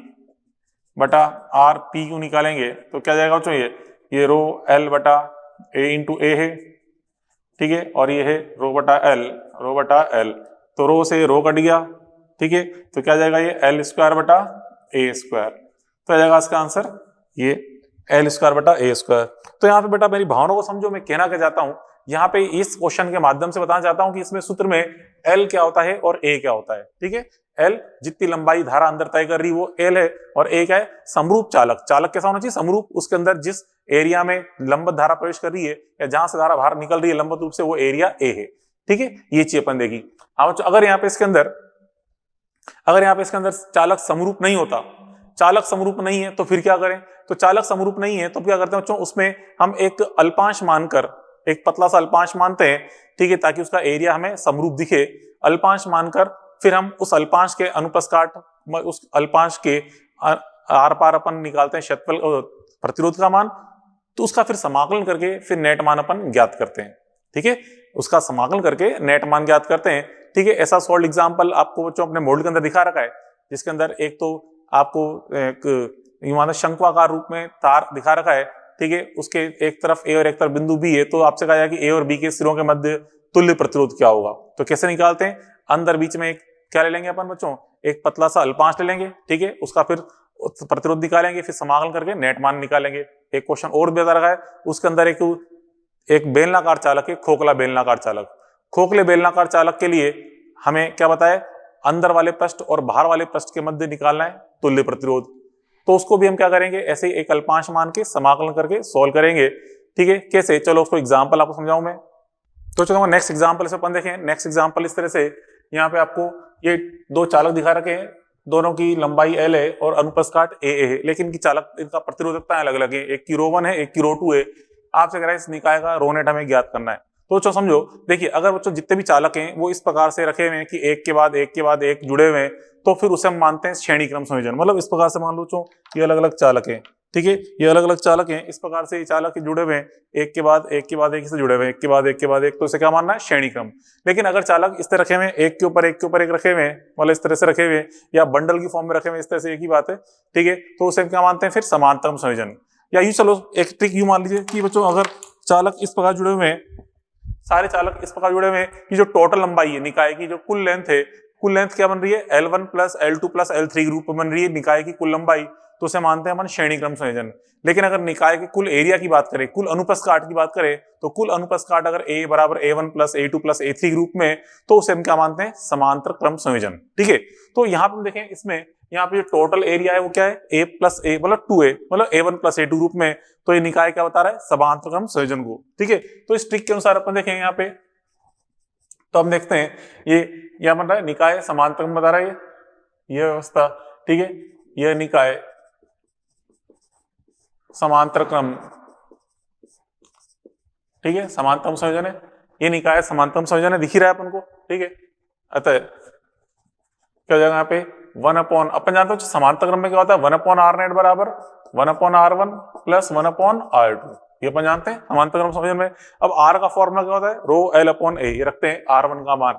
बटा आर पी क्यू निकालेंगे तो क्या जाएगा बच्चों, ये रो L बटा A इंटू ए है। ठीक है, और ये है रो बटा L, तो रो से रो कट गया। ठीक है, तो क्या जाएगा, ये L स्क्वायर बटा ए स्क्वायर। तो आ जाएगा इसका आंसर ये L स्क्वायर बटा ए स्क्वायर। तो यहाँ पे बेटा मेरी भावना को समझो, मैं कहना क्या चाहता हूँ यहाँ पे, इस क्वेश्चन के माध्यम से बताना चाहता हूँ कि इसमें सूत्र में L क्या होता है और A क्या होता है। ठीक है, L जितनी लंबाई धारा अंदर तय कर रही वो L है, और A क्या है, समरूप चालक। चालक कैसा होना चाहिए, समरूप, उसके अंदर जिस एरिया में लंबवत धारा प्रवेश कर रही है या जहां से धारा बाहर निकल रही है लंबवत रूप से, वो एरिया A है। ठीक है, ये चीज अपन देखी। अगर यहाँ पे इसके अंदर चालक समरूप नहीं होता, चालक समरूप नहीं है तो फिर क्या करें, तो चालक समरूप नहीं है तो क्या करते हैं बच्चों, उसमें हम एक अल्पांश मानकर, एक पतला सा अल्पांश मानते हैं। ठीक है, ताकि उसका एरिया हमें समरूप दिखे। अल्पांश मानकर फिर हम उस अल्पांश के अनुप्रस्थ काट, उस अल्पांश के आर पार अपन निकालते हैं क्षेत्रफल प्रतिरोध का मान, तो उसका फिर समाकलन करके फिर नेट मान अपन ज्ञात करते हैं। ठीक है, उसका समाकलन करके नेट मान ज्ञात करते हैं। ठीक है, ऐसा सॉल्व एग्जाम्पल आपको बच्चों अपने मॉडल के अंदर दिखा रखा है, जिसके अंदर एक तो आपको एक शंक्वाकार रूप में तार दिखा रखा है। ठीक है, उसके एक तरफ ए और एक तरफ बिंदु बी है, तो आपसे कहा जाए कि ए और बी के सिरों के मध्य तुल्य प्रतिरोध क्या होगा। तो कैसे निकालते हैं, अंदर बीच में एक क्या ले लेंगे अपन बच्चों, एक पतला सा अल्पांश ले लेंगे। ठीक है, उसका फिर प्रतिरोध निकालेंगे, फिर समाकलन करके नेट मान निकालेंगे। एक क्वेश्चन और भी बता रखा है, उसके अंदर एक बेलनाकार चालक है, खोखला बेलनाकार चालक। खोखले बेलनाकार चालक के लिए हमें क्या बताया, अंदर वाले पृष्ठ और बाहर वाले पृष्ठ के मध्य निकालना है तुल्य प्रतिरोध। तो उसको भी हम क्या करेंगे, ऐसे ही एक अल्पांश मान के समाकलन करके सॉल्व करेंगे। ठीक है, कैसे, चलो उसको एग्जांपल आपको समझाऊं मैं। तो चलो नेक्स्ट एग्जांपल से अपन देखें। नेक्स्ट एग्जांपल इस तरह से, यहाँ पे आपको ये दो चालक दिखा रखे हैं, दोनों की लंबाई L है और अनुप्रस्थ काट A है, लेकिन इनकी चालक, इनका प्रतिरोधकता अलग अलग है, एक की रो 1 है, एक की रो 2 है। आपसे कह रहा है इस निकाय का रो नेट हमें ज्ञात करना है। तो बच्चों समझो, देखिए अगर बच्चों जितने भी चालक हैं वो इस प्रकार से रखे हुए हैं कि एक के बाद एक के बाद एक जुड़े हुए हैं, तो फिर उसे हम मानते हैं श्रेणी क्रम संयोजन। मतलब इस प्रकार से मान लो बच्चों, ये अलग अलग चालक हैं। ठीक है, ये अलग अलग चालक हैं, इस प्रकार से ये चालक जुड़े हुए हैं, एक के बाद एक के बाद एक से जुड़े हुए हैं, एक के बाद एक के बाद एक, तो इसे क्या मानना है, श्रेणी क्रम। लेकिन अगर चालक इस तरह रखे हुए हैं, एक के ऊपर एक रखे हुए हैं, मतलब इस तरह से रखे हुए हैं, या बंडल की फॉर्म में रखे हुए, इस तरह से एक ही बात है। ठीक है, तो उसे क्या मानते हैं, फिर समांतर क्रम संयोजन। या यूं चलो एक ट्रिक यूं मान लीजिए कि बच्चों अगर चालक इस प्रकार जुड़े हुए हैं, सारे चालक इस प्रकार जुड़े हुए हैं कि जो टोटल लंबाई है निकाय की, जो कुल लेंथ है, कुल लेंथ क्या बन रही है, L1 plus L2 plus L3 group में बन रही है निकाय की कुल लंबाई, तो उसे मानते हैं अपन श्रेणी क्रम संयोजन। लेकिन अगर निकाय के कुल एरिया की बात करें, कुल अनुप्रस्थ काट की बात करें, तो कुल अनुप्रस्थ काट अगर A बराबर A1 plus A2 plus A3 group में, तो उसे हम क्या मानते हैं, समांतर क्रम संयोजन। ठीक है, तो यहाँ पे देखें, इसमें यहाँ पे जो टोटल एरिया है वो क्या है, A प्लस A मतलब 2A, मतलब A1 प्लस A2 ग्रुप में, तो ये निकाय क्या बता रहा है, समांतर क्रम संयोजन को। ठीक है, तो इस ट्रिक के अनुसार अपन देखेंगे यहाँ पे, तो हम देखते हैं ये बन रहा है निकाय समांतर क्रम बता रहा है ये व्यवस्था। ठीक है, यह निकाय समांतर क्रम ठीक है, समानतम संयोजन है, ये नहीं कहा है समानतम संयोजन है, दिख ही रहा है अपन को, ठीक है। अतः क्या हो जाएगा यहाँ पे 1 अपन जानते हो समांतर क्रम में क्या होता है, 1/r नेट बराबर 1/r1 प्लस 1/r2, ये अपन जानते हैं समांतर क्रम संयोजन में। अब r का फॉर्मूला क्या होता है, रो एल अपॉन ए, ये रखते हैं r1 का मान,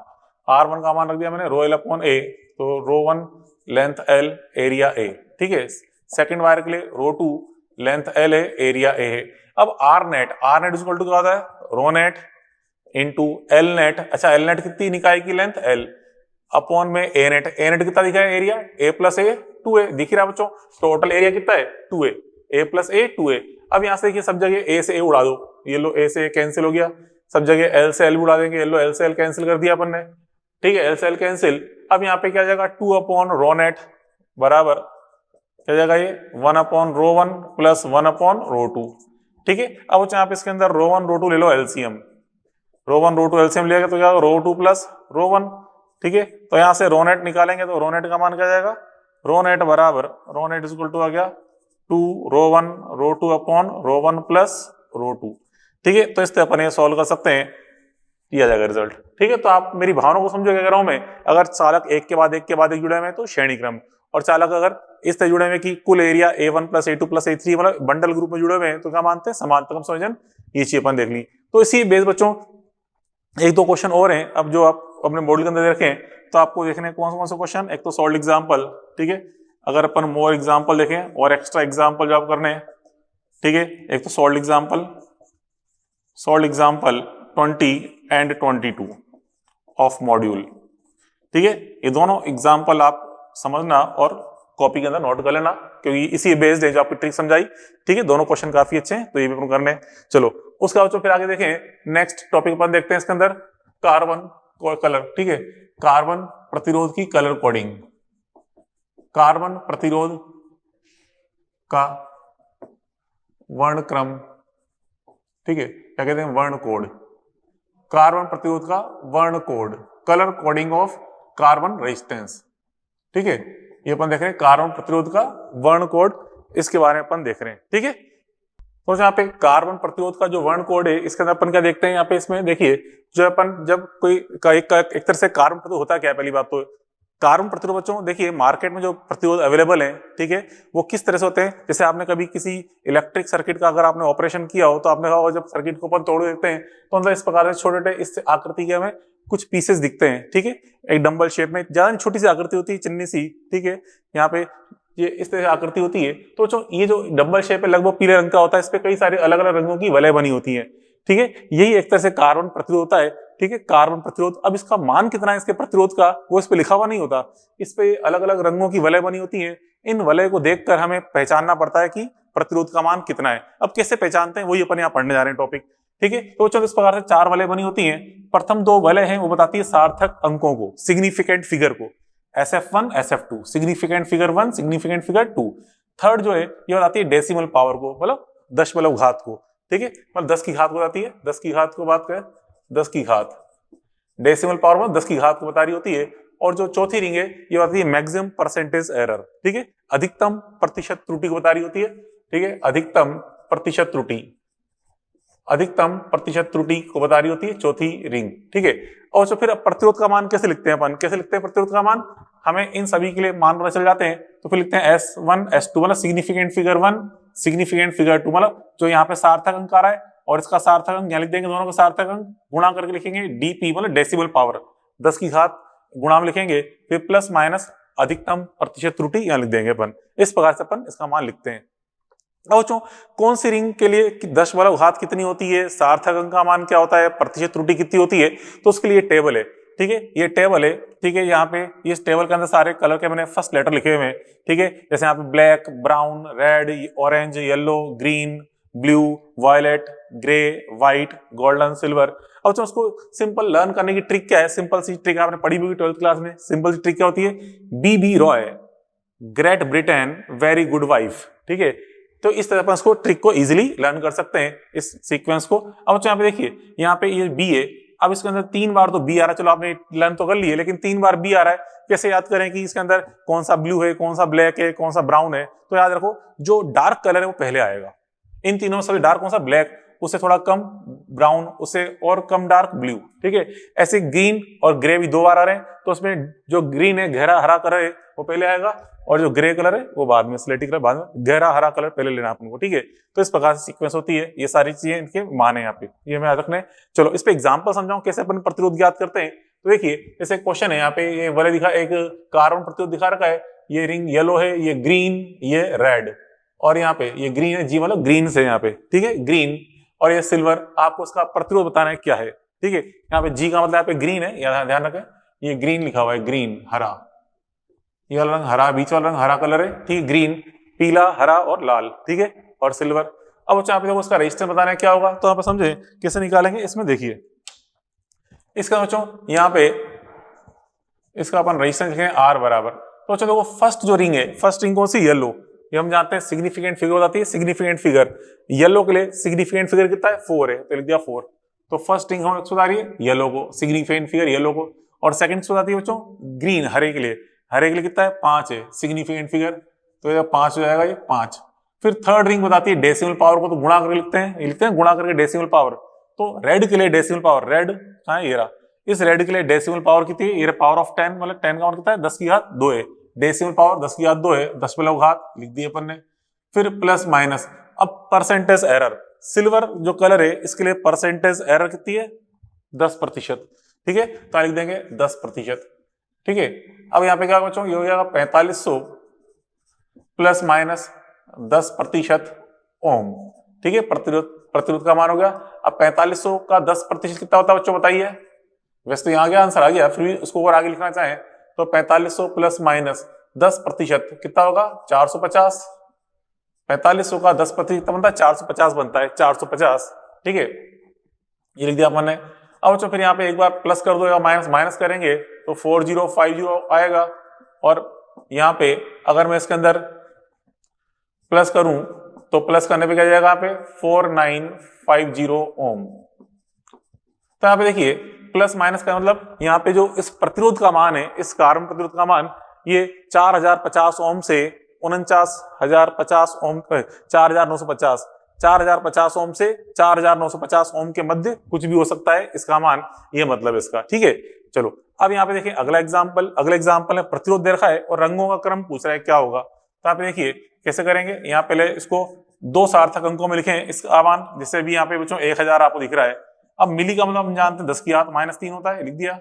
r1 का मान रख दिया मैंने रो एल अपॉन ए, तो रो 1 लेंथ एल एरिया ए, ठीक है। सेकंड वायर के लिए रो 2 लेंथ एल है एरिया ए है। अब आर नेट इक्वल टू क्या होता है, रो नेट इंटू एल नेट, अच्छा एल नेट कितनी निकाय की लेंथ एल अपॉन में ए नेट कितना दिखा है एरिया, ए प्लस ए 2a, दिख रहा है बच्चों, टोटल एरिया कितना है 2a, ए प्लस ए 2a। अब यहां से देखिए सब जगह ए से ए उड़ा दो, ये लो ए से ए कैंसिल हो गया, सब जगह एल से एल उड़ा देंगे, ये लो एल से एल कैंसिल कर दिया अपन ने, ठीक है, एल से एल कैंसिल। अब यहाँ पे क्या जाएगा 2 अपॉन रो नेट बराबर क्या जाएगा ये 1 upon rho 1 plus 1 upon rho 2, ठीक है। अब यहाँ पे इसके अंदर रो 1 रो 2 ले लो एलसीएम, रो 1 रो 2 एलसीएम लिया तो क्या रो 2 प्लस रो 1, ठीक है। तो यहां से रो नेट निकालेंगे तो रो नेट का मान क्या जाएगा, रो नेट बराबर रो नेट इक्वल टू आ गया 2 रो 1 रो 2 अपॉन रो 1 प्लस रो 2, ठीक है। तो इससे अपन ये सॉल्व कर सकते हैं, दिया जाएगा रिजल्ट, ठीक है। तो आप मेरी भावना को समझो क्या कह रहा हूं मैं, अगर चालक एक के बाद एक के बाद एक जुड़े हुए हैं तो श्रेणी क्रम, और चालक अगर इस तरह जुड़े हुए कि कुल area A1 plus A2 plus A3 मतलब बंडल ग्रुप में जुड़े हुए हैं तो क्या मानते हैं समांतर क्रम संयोजन, ये चीज अपन देख ली। तो इसी बेस बच्चों एक दो क्वेश्चन और हैं अब जो आप अपने मॉडल के अंदर देखें तो आपको देखने कौन से क्वेश्चन, एक तो सॉल्व एग्जांपल, ठीक है। अगर अपन मोर एग्जांपल देखें और एक्स्ट्रा एग्जांपल जो आप करने हैं, ठीक है, एक तो solve example 20 and 22 of module, ठीक है। ये दोनों एग्जांपल आप समझना और कॉपी के अंदर नोट कर लेना क्योंकि इसी बेस्ड है जो आपकी ट्रिक समझाई, ठीक है। दोनों क्वेश्चन काफी अच्छे हैं तो ये भी अपन करने हैं। चलो उसका बच्चों फिर आगे देखें, नेक्स्ट टॉपिक अपन देखते हैं इसके अंदर कार्बन कलर, ठीक है, कार्बन प्रतिरोध की कलर कोडिंग, कार्बन प्रतिरोध का वर्ण क्रम, ठीक है, क्या कहते हैं वर्ण कोड, कार्बन प्रतिरोध का वर्ण code, colour coding of carbon resistance, ठीक है। ये अपन देख रहे हैं कार्बन प्रतिरोध का वर्ण कोड, इसके बारे में अपन देख रहे हैं, ठीक है। तो यहाँ पे कार्बन प्रतिरोध का जो वर्ण कोड है इसके अंदर अपन क्या देखते हैं, यहाँ पे इसमें देखिए जो अपन जब कोई एक तरह से कार्बन प्रतिरोध होता क्या है, पहली बात तो कार्बन प्रतिरोध बच्चों देखिए मार्केट में जो प्रतिरोध अवेलेबल है, ठीक है, वो किस तरह से होते हैं। जैसे आपने कभी किसी इलेक्ट्रिक सर्किट का अगर आपने ऑपरेशन किया हो तो आपने कहा जब सर्किट को अपन तोड़ देते हैं तो अंदर इस प्रकार से छोटे छोटे इस आकृति के हमें कुछ पीसेस दिखते हैं, ठीक है, एक डंबल शेप में, ज्यादा छोटी सी आकृति होती है, चिन्नी सी, ठीक है, यहाँ पे ये इस तरह से आकृति होती है। तो जो ये जो डंबल शेप है लगभग पीले रंग का होता है, इस पे कई सारे अलग अलग रंगों की वलय बनी होती है, ठीक है, यही एक तरह से कार्बन प्रतिरोध होता है, ठीक है, कार्बन प्रतिरोध। अब इसका मान कितना है इसके प्रतिरोध का वो इस पे लिखा हुआ नहीं होता, इस पे अलग अलग रंगों की वलय बनी होती है, इन वलय को देखकर हमें पहचानना पड़ता है कि प्रतिरोध का मान कितना है। अब कैसे पहचानते हैं वही अपन यहाँ पढ़ने जा रहे हैं टॉपिक, ठीक है। तो बच्चों इस प्रकार से 4 वलय बनी होती हैं, प्रथम 2 वलय हैं वो बताती है सार्थक अंकों को, सिग्निफिकेंट फिगर को, SF1 SF2, significant figure 1 significant figure 2। Third जो है ये बताती है डेसिमल पावर को, मतलब दशमलव घात को, ठीक है, मतलब 10 की घात को बताती है, 10 की घात को बात करें 10 की घात, डेसिमल पावर में 10 की घात को बता रही होती है। और जो चौथी रिंग है ये बताती है मैक्सिमम परसेंटेज एरर, ठीक है, अधिकतम प्रतिशत त्रुटि को बता रही होती है, ठीक है, अधिकतम प्रतिशत त्रुटि, अधिकतम प्रतिशत त्रुटि को बता रही होती है चौथी रिंग, ठीक है। और जो फिर प्रतिरोध का मान कैसे लिखते हैं अपन, कैसे लिखते हैं प्रतिरोध का मान, हमें इन सभी के लिए मान पता चल जाते हैं तो फिर लिखते हैं S1 S2 मतलब सिग्निफिकेंट फिगर 1 सिग्निफिकेंट फिगर 2, मतलब जो यहाँ पे सार्थक अंक आ रहा है और इसका सार्थक अंक यहाँ लिख देंगे, दोनों का सार्थक अंक गुणा करके लिखेंगे DP मतलब डेसिमल पावर, 10 की घात गुणा में लिखेंगे, फिर प्लस माइनस अधिकतम प्रतिशत त्रुटि यहाँ लिख देंगे अपन, इस प्रकार से अपन इसका मान लिखते हैं। अब बच्चों कौन सी रिंग के लिए दशमलव घात कितनी होती है, सार्थक अंक का मान क्या होता है, प्रतिशत त्रुटि कितनी होती है, तो उसके लिए टेबल है, ठीक है, ये टेबल है, ठीक है। यहाँ पे इस टेबल के अंदर सारे कलर के मैंने फर्स्ट लेटर लिखे हुए हैं, ठीक है, जैसे यहाँ पे black, brown, red, orange, yellow, green, blue, violet, grey, white, golden, silver. अब उसको सिंपल लर्न करने की ट्रिक क्या है, सिंपल सी ट्रिक आपने पढ़ी हुई 12th क्लास में, सिंपल सी ट्रिक क्या होती है, BB Roy, great Britain, very good wife, ठीक है। तो इस तरह अपन इसको ट्रिक को इजीली लर्न कर सकते हैं इस सीक्वेंस को। अब यहाँ पे देखिए यहाँ पे ये B है, अब इसके अंदर 3 बार तो B आ रहा है, चलो आपने लर्न तो कर लिए, लेकिन 3 बार B आ रहा है, कैसे याद करें कि इसके अंदर कौन सा ब्लू है, कौन सा ब्लैक है, कौन सा ब्राउन है। तो याद रखो जो डार्क कलर है वो पहले आएगा, इन तीनों में सबसे डार्क कौन सा, ब्लैक, उससे थोड़ा कम ब्राउन, उससे और कम डार्क ब्लू। ठीक है, ऐसे ग्रीन और ग्रे भी 2 बार आ रहे हैं, तो उसमें जो ग्रीन है गहरा हरा कलर है वो पहले आएगा, और जो ग्रे कलर है वो बाद में, स्लेटी कलर बाद में, गहरा हरा कलर पहले लेना अपन को। ठीक है, तो इस प्रकार से सीक्वेंस होती है। ये सारी चीजें इनके मान है यहाँ पे, ये हमें याद रखना है। चलो इस पे एग्जाम्पल समझाऊं कैसे अपन प्रतिरोध ज्ञात करते हैं। तो देखिए जैसे क्वेश्चन है यहाँ पे, ये वाले दिखा, एक कार्बन प्रतिरोध दिखा रखा है, ये रिंग येलो है, ये ग्रीन, ये रेड, और यहाँ पे ये ग्रीन है, जी मतलब ग्रीन से यहाँ पे, ठीक है ग्रीन, और ये सिल्वर। आपको उसका प्रतिरोध बताना है क्या है। ठीक है, यहाँ पे जी का मतलब यहाँ पे ग्रीन है, यहाँ ध्यान रखें, ये ग्रीन लिखा हुआ है, ग्रीन हरा, ये वाला रंग हरा, बीच वाला रंग हरा कलर है, ठीक है, ग्रीन, पीला, हरा और लाल, ठीक है, और सिल्वर। अब यहाँ पे देखो उसका रेजिस्टेंस बताना है क्या होगा, तो यहाँ पे समझे कैसे निकालेंगे। इसमें देखिए इसका बच्चों यहाँ पे इसका अपन रेजिस्टेंस लिखेंगे R बराबर। तो बच्चों देखो फर्स्ट जो रिंग है, फर्स्ट रिंग कौन सी, येलो, ये हम जानते हैं सिग्निफिकेंट फिगर बताती है, सिग्निफिकेंट फिगर येलो के लिए सिग्निफिकेंट फिगर कितना है 4 है, तो लिख दिया 4। तो फर्स्ट रिंग हम बता रही है येलो को, सिग्निफिकेंट फिगर येलो को, और सेकंड बताती है बच्चों ग्रीन, हरे के लिए, हरे के लिए कितना है 5 है सिग्निफिकेंट फिगर, तो ये 5 हो जाएगा, ये 5। फिर थर्ड रिंग बताती है डेसिमल पावर को, तो गुणा करके लिखते हैं, ये लिखते हैं गुणा करके डेसिमल पावर। तो रेड के लिए डेसिमल पावर, रेड कहाँ है, ये रहा, इस रेड के लिए डेसिमल पावर कितनी है, ये पावर ऑफ 10, मतलब 10 का मतलब कितना है 10 की घात 2 है, डेसिमल पावर 10 की घात 2 है, दशमलव घात लिख दिए अपन ने। फिर प्लस माइनस, अब परसेंटेज एरर, सिल्वर जो कलर है इसके लिए परसेंटेज एरर कितनी है 10%, ठीक है, तो लिख देंगे 10%। ठीक है, अब यहाँ पे क्या बच्चों, ये हो जाएगा 4500 प्लस माइनस 10% ओम। ठीक है, प्रतिरोध का मान हो गया। अब 4500 का 10% कितना होता है बच्चों बताइए, वैसे तो यहाँ गया आंसर आ गया, फिर भी उसको और आगे लिखना चाहें तो 4500 प्लस माइनस 10% कितना होगा 450। 4500 का 10% बनता है 450 बनता है, 450। ठीक है, ये लिख दिया अपन ने। अब बच्चों फिर यहाँ पे एक बार प्लस कर दो या माइनस, माइनस करेंगे तो 4050 आएगा, और यहाँ पे अगर मैं इसके अंदर प्लस करूं तो प्लस करने पे क्या जाएगा यहाँ पे 4950 ओम। तो यहाँ पे देखिए प्लस माइनस का मतलब यहाँ पे जो इस प्रतिरोध का मान है, इस कार्बन प्रतिरोध का मान, ये 4050 ओम से 49,050 ओम, 4950, 4050 ओम से 4950 ओम के मध्य कुछ भी हो सकता है इसका मान, ये मतलब इसका। ठीक है, चलो अब यहाँ पे देखिए अगला एग्जाम्पल में प्रतिरोध दे रखा है और रंगों का क्रम पूछ रहा है क्या होगा। तो आप देखिए कैसे करेंगे, यहाँ पहले इसको 2 सार्थक अंकों में लिखें इसका मान, जिससे भी यहाँ पे बच्चों 1000 आपको दिख रहा है। अब मिली का मतलब हम जानते हैं 10 की घात -3 होता है, लिख दिया,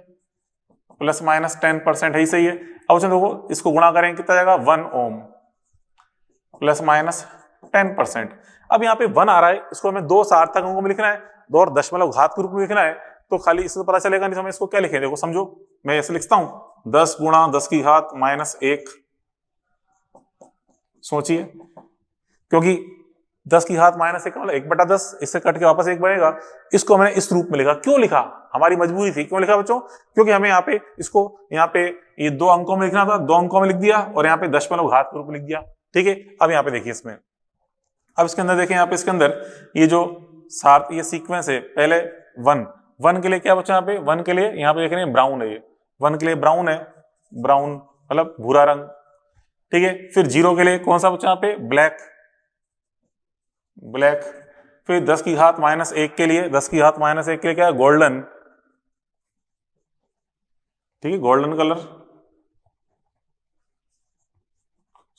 प्लस माइनस 10% है ही सही है। अब देखो इसको गुणा करेंगे कितना जाएगा 1 ओम प्लस माइनस 10%। अब यहाँ पे 1 आ रहा है, इसको हमें 2 सार्थक अंकों में लिखना है, 2 और दशमलव घात के रूप में लिखना है, तो खाली इससे पता चलेगा नहीं, तो हमें इसको क्या लिखें, देखो समझो, मैं ऐसे लिखता हूं 10 गुणा 10 की घात -1। सोचिए, क्योंकि 10 की घात -1 मतलब 1/10, इससे कट के वापस 1 बनेगा। इसको मैंने इस रूप में लिखा, क्यों लिखा, हमारी मजबूरी थी, क्यों लिखा बच्चों, क्योंकि हमें यहाँ पे इसको यहाँ पे ये 2 अंकों में लिखना था, 2 अंकों में लिख दिया, और यहाँ पे दशमलव घात के रूप में लिख दिया। ठीक है, अब यहाँ पे देखिए इसमें, अब इसके अंदर देखें, यहाँ पे इसके अंदर ये जो ये सीक्वेंस है, पहले 1 के लिए क्या बच्चा, यहाँ पे 1 के लिए यहाँ पे देख रहे हैं ब्राउन है, ये 1 के लिए ब्राउन है, ब्राउन मतलब भूरा रंग। ठीक है, फिर 0 के लिए कौन सा बच्चा यहाँ पे ब्लैक, फिर 10 की घात -1 के लिए, 10 की घात -1 के लिए क्या है गोल्डन। ठीक है, गोल्डन कलर,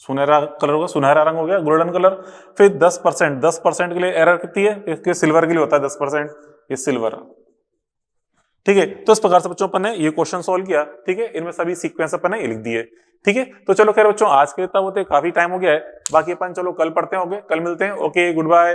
सुनहरा कलर होगा, सुनहरा रंग हो गया गोल्डन कलर। फिर 10% के लिए एरर कितनी है, इसके सिल्वर के लिए होता है 10%, ये सिल्वर। ठीक है, तो इस प्रकार से बच्चों अपन ने ये क्वेश्चन सॉल्व किया। ठीक है, इनमें सभी सीक्वेंस अपन ने लिख दिए। ठीक है, तो चलो खैर बच्चों आज के लिए इतना होते, काफी टाइम हो गया है, बाकी अपन चलो कल पढ़ते होंगे, कल मिलते हैं। Okay, good bye.